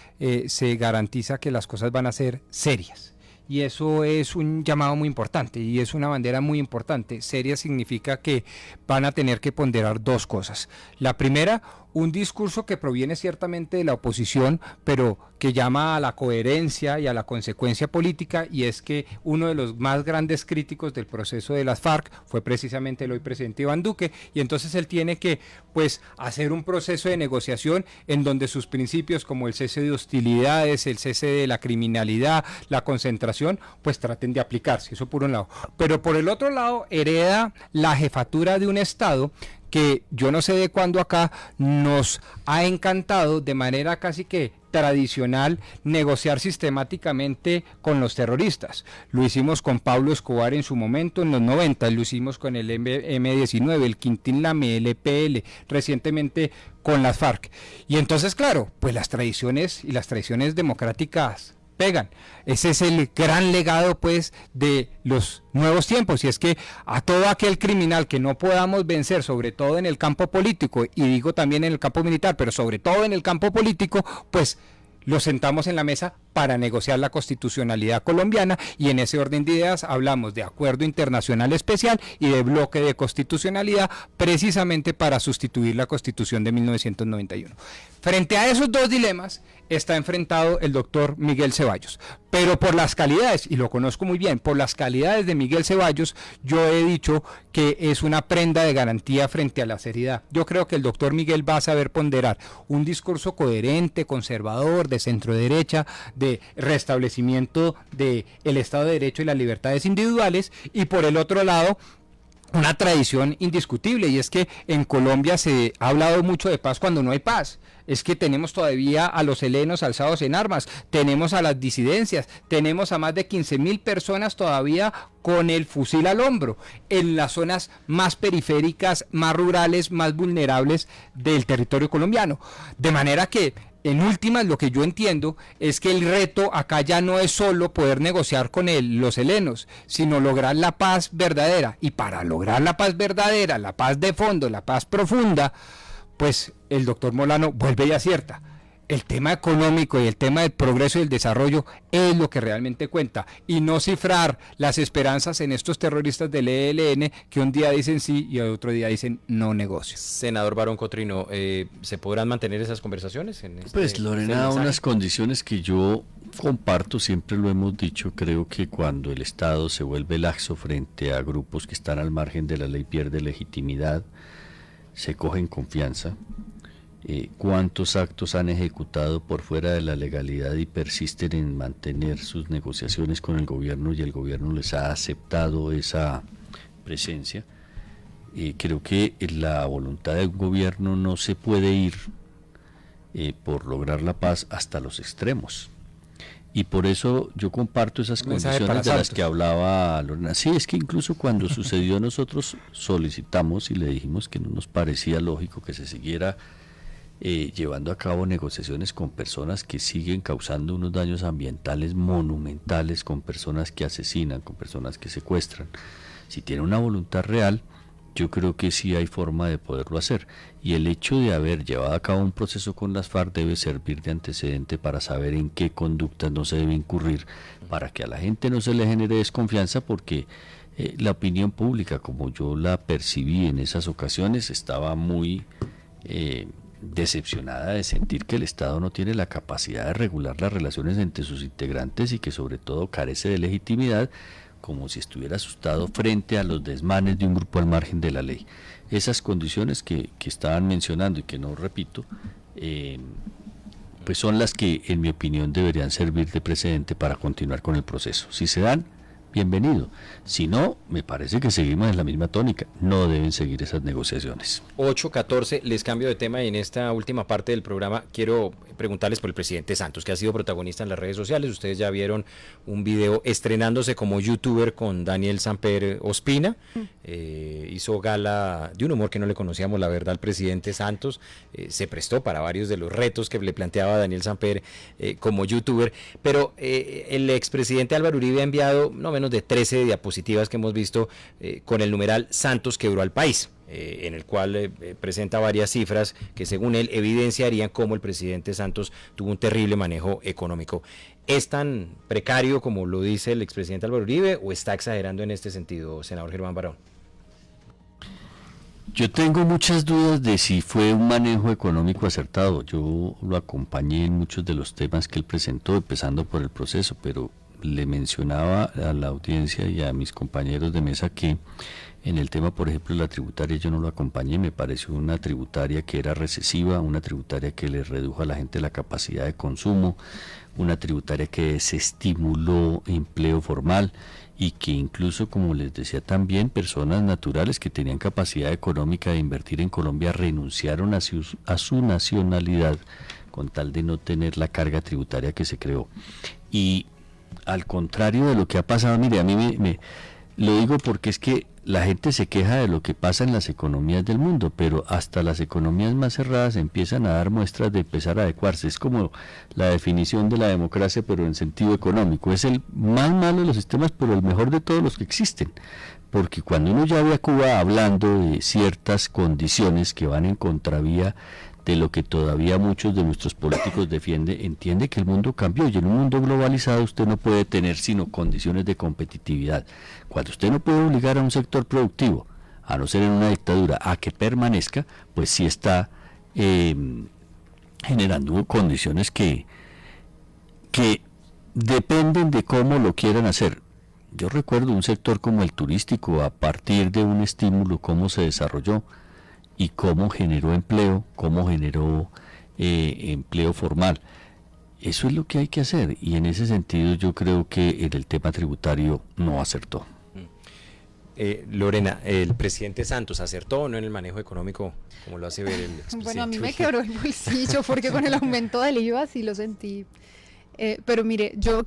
Speaker 1: se garantiza que las cosas van a ser serias. Y eso es un llamado muy importante y es una bandera muy importante. Seria significa que van a tener que ponderar dos cosas. La primera, un discurso que proviene ciertamente de la oposición, pero que llama a la coherencia y a la consecuencia política, y es que uno de los más grandes críticos del proceso de las FARC fue precisamente el hoy presidente Iván Duque, y entonces él tiene que hacer un proceso de negociación en donde sus principios como el cese de hostilidades, el cese de la criminalidad, la concentración, traten de aplicarse, eso por un lado. Pero por el otro lado hereda la jefatura de un Estado que yo no sé de cuándo acá nos ha encantado de manera casi que tradicional negociar sistemáticamente con los terroristas. Lo hicimos con Pablo Escobar en su momento en los 90, lo hicimos con el M-19, el Quintín Lame, el EPL, recientemente con las FARC. Y entonces, claro, las tradiciones y las tradiciones democráticas pegan. Ese es el gran legado de los nuevos tiempos, y es que a todo aquel criminal que no podamos vencer, sobre todo en el campo político, y digo también en el campo militar, pero sobre todo en el campo político, lo sentamos en la mesa para negociar la constitucionalidad colombiana, y en ese orden de ideas hablamos de acuerdo internacional especial y de bloque de constitucionalidad, precisamente para sustituir la Constitución de 1991. Frente a esos dos dilemas está enfrentado el doctor Miguel Ceballos, pero por las calidades, y lo conozco muy bien, por las calidades de Miguel Ceballos, yo he dicho que es una prenda de garantía frente a la seriedad. Yo creo que el doctor Miguel va a saber ponderar un discurso coherente, conservador, de centro derecha, de restablecimiento del Estado de Derecho y las libertades individuales, y por el otro lado, una tradición indiscutible, y es que en Colombia se ha hablado mucho de paz cuando no hay paz. Es que tenemos todavía a los helenos alzados en armas, tenemos a las disidencias, tenemos a más de 15.000 personas todavía con el fusil al hombro en las zonas más periféricas, más rurales, más vulnerables del territorio colombiano. De manera que, en últimas, lo que yo entiendo es que el reto acá ya no es solo poder negociar con los helenos, sino lograr la paz verdadera. Y para lograr la paz verdadera, la paz de fondo, la paz profunda, el doctor Molano vuelve y acierta. El tema económico y el tema del progreso y el desarrollo es lo que realmente cuenta, y no cifrar las esperanzas en estos terroristas del ELN que un día dicen sí y otro día dicen no negocio.
Speaker 2: Senador Barón Cotrino, ¿se podrán mantener esas conversaciones?
Speaker 5: Lorena, unas condiciones que yo comparto, siempre lo hemos dicho. Creo que cuando el Estado se vuelve laxo frente a grupos que están al margen de la ley, pierde legitimidad, se coge en confianza. ¿Cuántos actos han ejecutado por fuera de la legalidad y persisten en mantener sus negociaciones con el gobierno, y el gobierno les ha aceptado esa presencia? Creo que la voluntad de un gobierno no se puede ir por lograr la paz hasta los extremos. Y por eso yo comparto esas condiciones de las que hablaba Lorena. Sí, es que incluso cuando sucedió, nosotros solicitamos y le dijimos que no nos parecía lógico que se siguiera llevando a cabo negociaciones con personas que siguen causando unos daños ambientales monumentales, con personas que asesinan, con personas que secuestran. Si tiene una voluntad real, yo creo que sí hay forma de poderlo hacer, y el hecho de haber llevado a cabo un proceso con las FARC debe servir de antecedente para saber en qué conductas no se debe incurrir, para que a la gente no se le genere desconfianza, porque la opinión pública, como yo la percibí en esas ocasiones, estaba muy decepcionada de sentir que el Estado no tiene la capacidad de regular las relaciones entre sus integrantes, y que sobre todo carece de legitimidad, como si estuviera asustado frente a los desmanes de un grupo al margen de la ley. Esas condiciones que estaban mencionando y que no repito, son las que en mi opinión deberían servir de precedente para continuar con el proceso. Si se dan, bienvenido. Si no, me parece que seguimos en la misma tónica. No deben seguir esas negociaciones.
Speaker 2: 8:14, les cambio de tema y en esta última parte del programa quiero preguntarles por el presidente Santos, que ha sido protagonista en las redes sociales. Ustedes ya vieron un video estrenándose como youtuber con Daniel Samper Ospina. Hizo gala de un humor que no le conocíamos, la verdad, al presidente Santos. Se prestó para varios de los retos que le planteaba Daniel Samper como youtuber, pero el expresidente Álvaro Uribe ha enviado no menos de 13 diapositivas que hemos visto con el numeral Santos quebró al país, en el cual presenta varias cifras que según él evidenciarían cómo el presidente Santos tuvo un terrible manejo económico. ¿Es tan precario como lo dice el expresidente Álvaro Uribe o está exagerando en este sentido, senador Germán Barón?
Speaker 5: Yo tengo muchas dudas de si fue un manejo económico acertado. Yo lo acompañé en muchos de los temas que él presentó, empezando por el proceso, pero le mencionaba a la audiencia y a mis compañeros de mesa que en el tema, por ejemplo, de la tributaria yo no lo acompañé. Me pareció una tributaria que era recesiva, una tributaria que le redujo a la gente la capacidad de consumo, una tributaria que desestimuló empleo formal y que incluso, como les decía también, personas naturales que tenían capacidad económica de invertir en Colombia renunciaron a su nacionalidad con tal de no tener la carga tributaria que se creó. Y al contrario de lo que ha pasado, mire, a mí me lo digo porque es que la gente se queja de lo que pasa en las economías del mundo, pero hasta las economías más cerradas empiezan a dar muestras de empezar a adecuarse. Es como la definición de la democracia, pero en sentido económico. Es el más malo de los sistemas, pero el mejor de todos los que existen. Porque cuando uno ya ve a Cuba hablando de ciertas condiciones que van en contravía de lo que todavía muchos de nuestros políticos defienden, entiende que el mundo cambió y en un mundo globalizado usted no puede tener sino condiciones de competitividad. Cuando usted no puede obligar a un sector productivo, a no ser en una dictadura, a que permanezca, pues sí está generando condiciones que dependen de cómo lo quieran hacer. Yo recuerdo un sector como el turístico, a partir de un estímulo, cómo se desarrolló y cómo generó empleo, cómo generó empleo formal. Eso es lo que hay que hacer y en ese sentido yo creo que en el tema tributario no acertó.
Speaker 2: Lorena, ¿el presidente Santos acertó o no en el manejo económico como lo hace ver el expresidente?
Speaker 6: Bueno, a mí me quebró el bolsillo porque con el aumento del IVA sí lo sentí. Pero mire, yo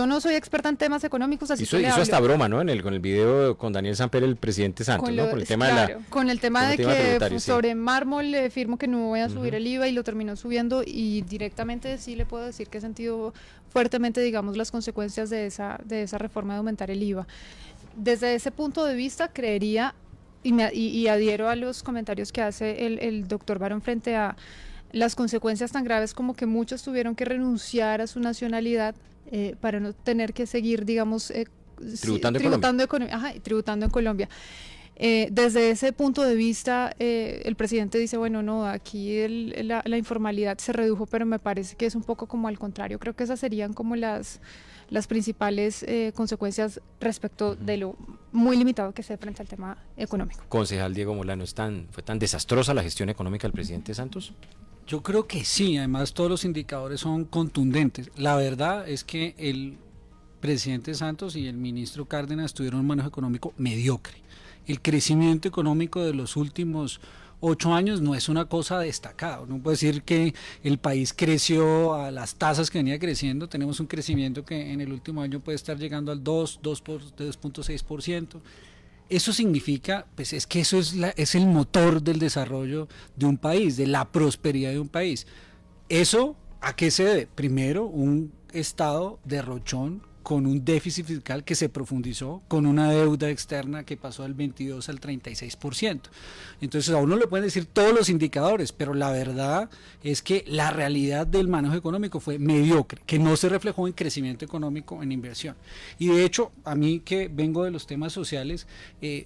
Speaker 6: no soy experta en temas económicos, así
Speaker 2: hizo hasta broma, ¿no? Con el video con Daniel Samper, el presidente Santos, ¿no? Por el tema
Speaker 6: con el tema de que sobre
Speaker 2: sí.
Speaker 6: Mármol le firmo que no voy a subir el IVA y lo terminó subiendo y directamente sí le puedo decir que he sentido fuertemente, digamos, las consecuencias de esa reforma de aumentar el IVA. Desde ese punto de vista creería y adhiero a los comentarios que hace el doctor Barón frente a las consecuencias tan graves como que muchos tuvieron que renunciar a su nacionalidad para no tener que seguir, digamos, tributando en Colombia. Desde ese punto de vista, el presidente dice, bueno, no, aquí la informalidad se redujo, pero me parece que es un poco como al contrario. Creo que esas serían como las principales consecuencias respecto de lo muy limitado que se frente al tema económico.
Speaker 2: Concejal Diego Molano, ¿fue tan desastrosa la gestión económica del presidente Santos?
Speaker 4: Yo creo que sí, además todos los indicadores son contundentes. La verdad es que el presidente Santos y el ministro Cárdenas tuvieron un manejo económico mediocre. El crecimiento económico de los últimos 8 años no es una cosa destacada. No puede decir que el país creció a las tasas que venía creciendo. Tenemos un crecimiento que en el último año puede estar llegando al 2.6%. Eso significa, pues es que eso es el motor del desarrollo de un país, de la prosperidad de un país. ¿Eso a qué se debe? Primero, un Estado derrochón con un déficit fiscal que se profundizó, con una deuda externa que pasó del 22 al 36%. Entonces a uno le pueden decir todos los indicadores, pero la verdad es que la realidad del manejo económico fue mediocre, que no se reflejó en crecimiento económico, en inversión. Y de hecho, a mí que vengo de los temas sociales,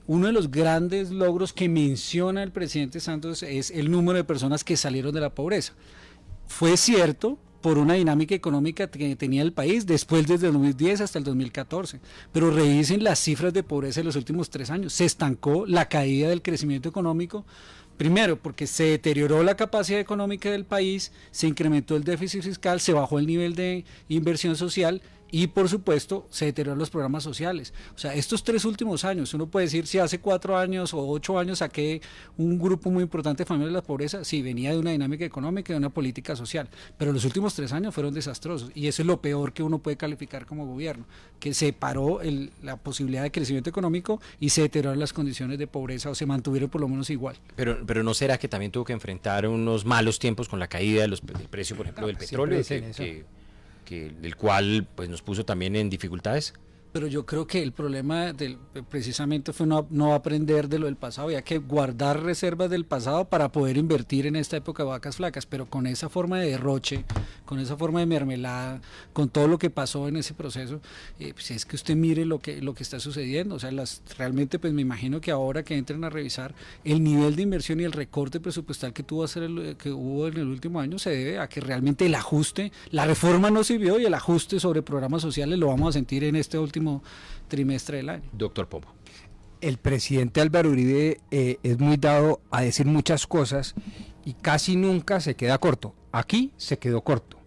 Speaker 4: uno de los grandes logros que menciona el presidente Santos es el número de personas que salieron de la pobreza. Fue cierto, por una dinámica económica que tenía el país después desde el 2010 hasta el 2014. Pero revisen las cifras de pobreza de los últimos 3 años. Se estancó la caída del crecimiento económico, primero porque se deterioró la capacidad económica del país, se incrementó el déficit fiscal, se bajó el nivel de inversión social Y por supuesto se deterioran los programas sociales. O sea, estos 3 últimos años, uno puede decir si hace 4 años o 8 años saqué un grupo muy importante de familias de la pobreza, sí, venía de una dinámica económica y de una política social, pero los últimos 3 años fueron desastrosos y eso es lo peor que uno puede calificar como gobierno, que se paró la posibilidad de crecimiento económico y se deterioraron las condiciones de pobreza o se mantuvieron por lo menos igual.
Speaker 2: Pero ¿no será que también tuvo que enfrentar unos malos tiempos con la caída del precio, por ejemplo, del petróleo, del cual pues nos puso también en dificultades?
Speaker 4: Pero yo creo que el problema precisamente fue no aprender de lo del pasado, había que guardar reservas del pasado para poder invertir en esta época de vacas flacas, pero con esa forma de derroche, con esa forma de mermelada, con todo lo que pasó en ese proceso, pues es que usted mire lo que está sucediendo, o sea, realmente pues me imagino que ahora que entren a revisar el nivel de inversión y el recorte presupuestal que hubo en el último año se debe a que realmente el ajuste, la reforma no sirvió y el ajuste sobre programas sociales lo vamos a sentir en este último trimestre del año.
Speaker 2: Doctor Pombo.
Speaker 1: El presidente Álvaro Uribe es muy dado a decir muchas cosas y casi nunca se queda corto. Aquí se quedó corto.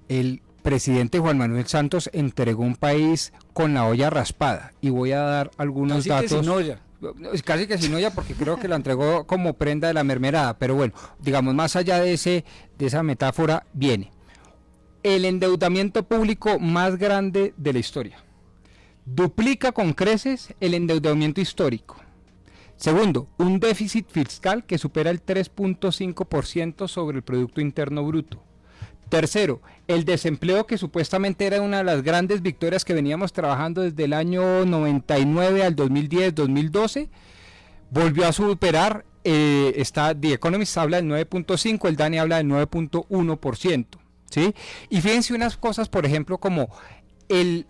Speaker 1: El presidente Juan Manuel Santos entregó un país con la olla raspada y voy a dar algunos datos.
Speaker 4: Casi que sin olla.
Speaker 1: Casi que sin olla porque creo que la entregó como prenda de la mermelada, pero bueno, digamos más allá de esa metáfora viene el endeudamiento público más grande de la historia. Duplica con creces el endeudamiento histórico. Segundo, un déficit fiscal que supera el 3.5% sobre el Producto Interno Bruto. Tercero, el desempleo que supuestamente era una de las grandes victorias que veníamos trabajando desde el año 99 al 2010-2012, volvió a superar, The Economist habla del 9.5%, el DANE habla del 9.1%, ¿sí? Y fíjense unas cosas, por ejemplo, como el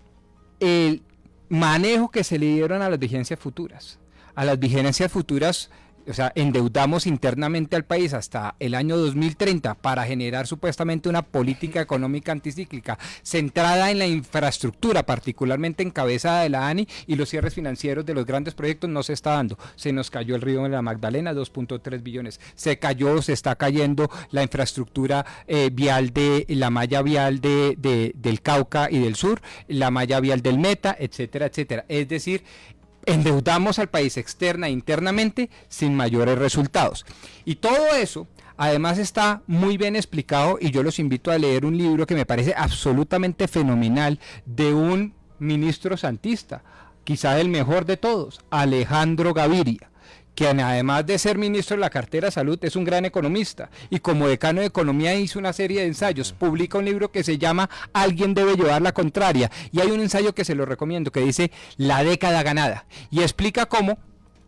Speaker 1: manejo que se le dieron a las vigencias futuras. A las vigencias futuras, o sea, endeudamos internamente al país hasta el año 2030 para generar supuestamente una política económica anticíclica centrada en la infraestructura, particularmente encabezada de la ANI, y los cierres financieros de los grandes proyectos no se está dando. Se nos cayó el río de la Magdalena, 2.3 billones. Se está cayendo la infraestructura vial la malla vial del Cauca y del sur, la malla vial del Meta, etcétera, etcétera. Es decir, endeudamos al país externa e internamente sin mayores resultados. Y todo eso además está muy bien explicado y yo los invito a leer un libro que me parece absolutamente fenomenal de un ministro santista, quizá el mejor de todos, Alejandro Gaviria, que además de ser ministro de la cartera de salud es un gran economista y como decano de economía hizo una serie de ensayos, publica un libro que se llama Alguien debe llevar la contraria y hay un ensayo que se lo recomiendo que dice La década ganada y explica cómo,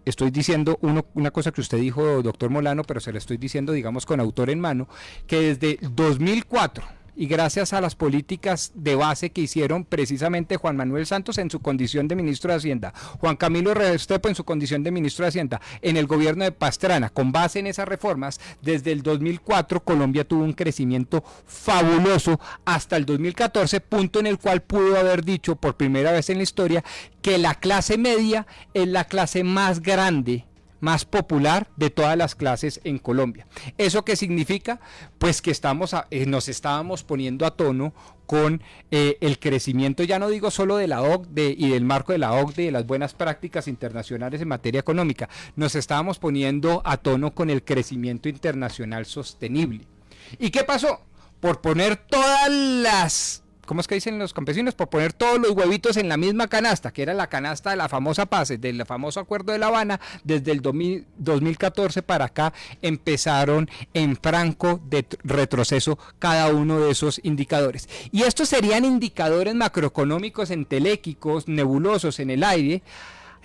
Speaker 1: estoy diciendo una cosa que usted dijo, doctor Molano, pero se lo estoy diciendo digamos con autor en mano, que desde 2004 y gracias a las políticas de base que hicieron precisamente Juan Manuel Santos en su condición de ministro de Hacienda, Juan Camilo Restrepo en su condición de ministro de Hacienda, en el gobierno de Pastrana, con base en esas reformas, desde el 2004 Colombia tuvo un crecimiento fabuloso hasta el 2014, punto en el cual pudo haber dicho por primera vez en la historia que la clase media es la clase más grande, más popular de todas las clases en Colombia. ¿Eso qué significa? Pues que nos estábamos poniendo a tono con el crecimiento, ya no digo solo de la OCDE y del marco de la OCDE y de las buenas prácticas internacionales en materia económica, nos estábamos poniendo a tono con el crecimiento internacional sostenible. ¿Y qué pasó? Por poner todas las... ¿Cómo es que dicen los campesinos? Por poner todos los huevitos en la misma canasta, que era la canasta de la famosa paz, del famoso acuerdo de La Habana, desde el 2014 para acá empezaron en franco de retroceso cada uno de esos indicadores. Y estos serían indicadores macroeconómicos entelequicos, nebulosos en el aire,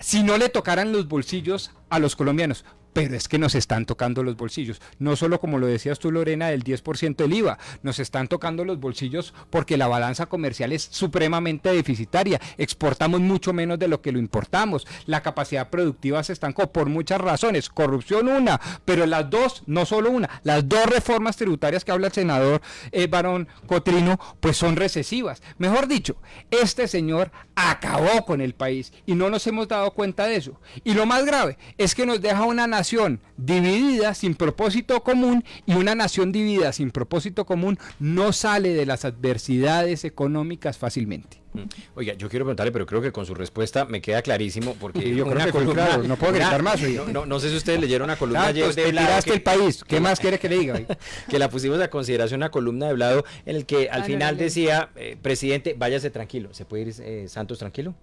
Speaker 1: si no le tocaran los bolsillos a los colombianos. Pero es que nos están tocando los bolsillos, no solo como lo decías tú, Lorena, del 10% del IVA, nos están tocando los bolsillos porque la balanza comercial es supremamente deficitaria, exportamos mucho menos de lo que lo importamos, la capacidad productiva se estancó por muchas razones, corrupción una, pero las dos, no solo una, las dos reformas tributarias que habla el senador Barón Cotrino, pues son recesivas. Mejor dicho, este señor acabó con el país y no nos hemos dado cuenta de eso. Y lo más grave es que nos deja una nación nación dividida sin propósito común, y una nación dividida sin propósito común no sale de las adversidades económicas fácilmente.
Speaker 2: Oiga, yo quiero preguntarle, pero creo que con su respuesta me queda clarísimo, porque
Speaker 1: Sí, yo creo que fue claro, no puedo gritar más.
Speaker 2: No sé si ustedes leyeron una columna ayer
Speaker 1: pues
Speaker 2: de
Speaker 1: te
Speaker 2: Blado.
Speaker 1: tiraste el país, ¿qué más quiere que le diga?
Speaker 2: Que la pusimos a consideración, una columna de Blado, en el que al final
Speaker 1: no.
Speaker 2: decía, presidente, váyase tranquilo. ¿Se puede ir Santos tranquilo?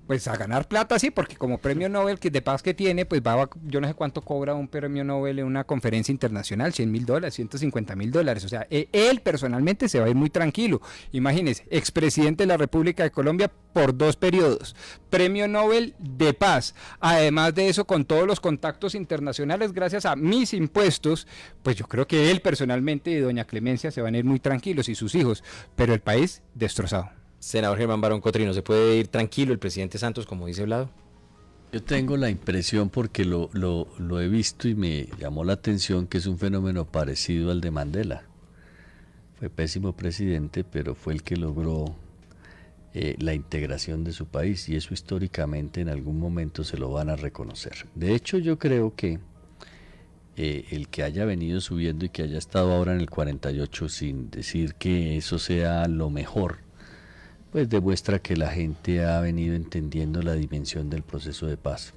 Speaker 1: Pues a ganar plata, sí, porque como premio Nobel de paz que tiene, pues yo no sé cuánto cobra un premio Nobel en una conferencia internacional, $100,000, $150,000. O sea, él personalmente se va a ir muy tranquilo. Imagínense, expresidente de la República de Colombia por 2 periodos, premio Nobel de paz. Además de eso, con todos los contactos internacionales, gracias a mis impuestos, pues yo creo que él personalmente y doña Clemencia se van a ir muy tranquilos, y sus hijos, pero el país destrozado.
Speaker 2: Senador Germán Barón Cotrino, ¿se puede ir tranquilo el presidente Santos, como dice Blado?
Speaker 5: Yo tengo la impresión, porque lo he visto y me llamó la atención, que es un fenómeno parecido al de Mandela. Fue pésimo presidente, pero fue el que logró la integración de su país, y eso históricamente en algún momento se lo van a reconocer. De hecho, yo creo que el que haya venido subiendo y que haya estado ahora en el 48 sin decir que eso sea lo mejor, pues demuestra que la gente ha venido entendiendo la dimensión del proceso de paz.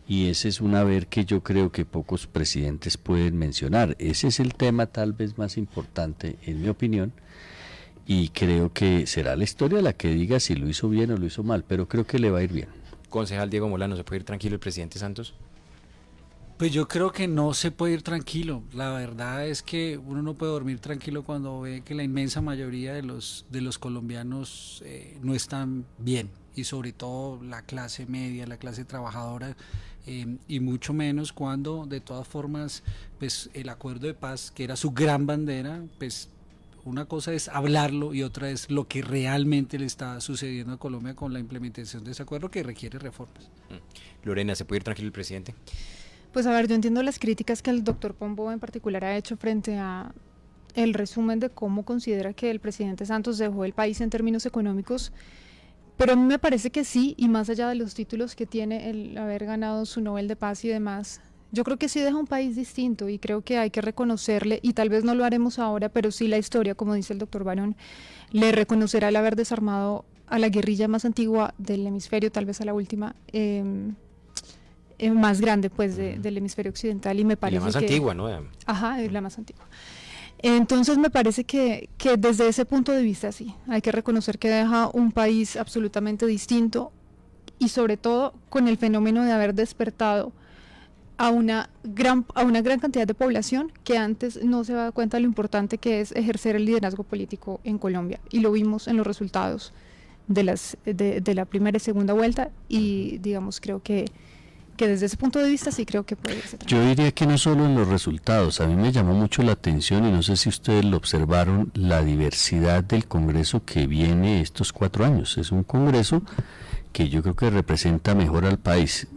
Speaker 5: Y ese es un haber que yo creo que pocos presidentes pueden mencionar. Ese es el tema tal vez más importante, en mi opinión, y creo que será la historia la que diga si lo hizo bien o lo hizo mal, pero creo que le va a ir bien.
Speaker 2: Concejal Diego Molano, ¿se puede ir tranquilo el presidente Santos?
Speaker 4: Pues yo creo que no se puede ir tranquilo. La verdad es que uno no puede dormir tranquilo cuando ve que la inmensa mayoría de los colombianos no están bien, y sobre todo la clase media, la clase trabajadora, y mucho menos cuando de todas formas pues el acuerdo de paz, que era su gran bandera, pues una cosa es hablarlo y otra es lo que realmente le está sucediendo a Colombia con la implementación de ese acuerdo, que requiere reformas.
Speaker 2: Lorena, ¿se puede ir tranquilo el presidente?
Speaker 6: Pues a ver, yo entiendo las críticas que el doctor Pombo en particular ha hecho frente a el resumen de cómo considera que el presidente Santos dejó el país en términos económicos, pero a mí me parece que sí, y más allá de los títulos que tiene el haber ganado su Nobel de Paz y demás, yo creo que sí deja un país distinto, y creo que hay que reconocerle, y tal vez no lo haremos ahora, pero sí la historia, como dice el doctor Barón, le reconocerá el haber desarmado a la guerrilla más antigua del hemisferio, tal vez a la última, más grande pues del hemisferio occidental, y me parece
Speaker 2: la más antigua, ¿no?
Speaker 6: Ajá, es la más antigua. Entonces me parece que desde ese punto de vista sí, hay que reconocer que deja un país absolutamente distinto, y sobre todo con el fenómeno de haber despertado a una gran cantidad de población que antes no se daba cuenta de lo importante que es ejercer el liderazgo político en Colombia, y lo vimos en los resultados de la primera y segunda vuelta, y digamos creo que desde ese punto de vista sí creo que puede ser.
Speaker 5: Yo diría que no solo en los resultados, a mí me llamó mucho la atención, y no sé si ustedes lo observaron, la diversidad del Congreso que viene estos 4 años. Es un Congreso que yo creo que representa mejor al país,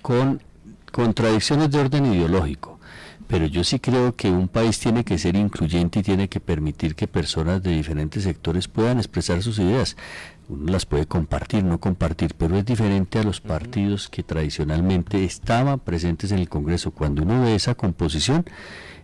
Speaker 5: con contradicciones de orden ideológico, pero yo sí creo que un país tiene que ser incluyente y tiene que permitir que personas de diferentes sectores puedan expresar sus ideas. Uno las puede compartir, no compartir, pero es diferente a los partidos que tradicionalmente estaban presentes en el Congreso. Cuando uno ve esa composición,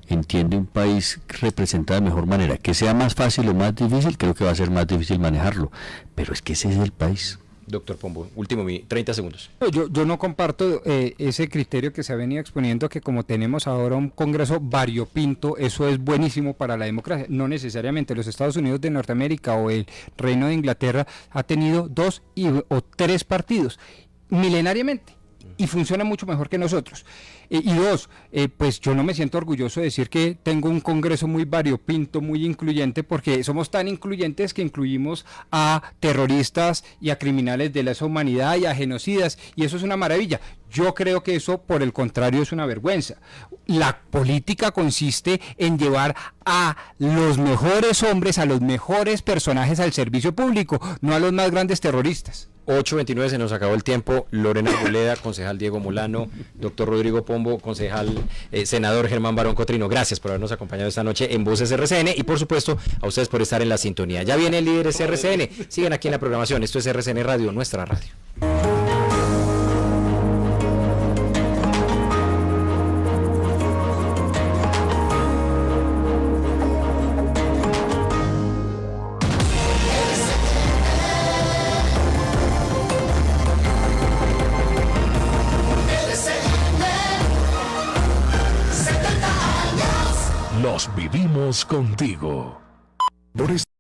Speaker 5: entiende un país representado de mejor manera. Que sea más fácil o más difícil, creo que va a ser más difícil manejarlo, pero es que ese es el país.
Speaker 2: Doctor Pombo, último 30 segundos.
Speaker 1: Yo no comparto ese criterio que se ha venido exponiendo, que como tenemos ahora un Congreso variopinto, eso es buenísimo para la democracia. No necesariamente. Los Estados Unidos de Norteamérica o el Reino de Inglaterra ha tenido 2 o 3 partidos milenariamente, y funciona mucho mejor que nosotros. Y 2, pues yo no me siento orgulloso de decir que tengo un Congreso muy variopinto, muy incluyente, porque somos tan incluyentes que incluimos a terroristas y a criminales de lesa humanidad y a genocidas, y eso es una maravilla. Yo creo que eso, por el contrario, es una vergüenza. La política consiste en llevar a los mejores hombres, a los mejores personajes al servicio público, no a los más grandes terroristas.
Speaker 2: 8:29, se nos acabó el tiempo. Lorena Arboleda, concejal Diego Molano, doctor Rodrigo Pombo, concejal, senador Germán Barón Cotrino, gracias por habernos acompañado esta noche en Voces RCN, y por supuesto a ustedes por estar en la sintonía. Ya viene Líderes RCN, siguen aquí en la programación. Esto es RCN Radio, nuestra radio.
Speaker 22: los vivimos contigo. Por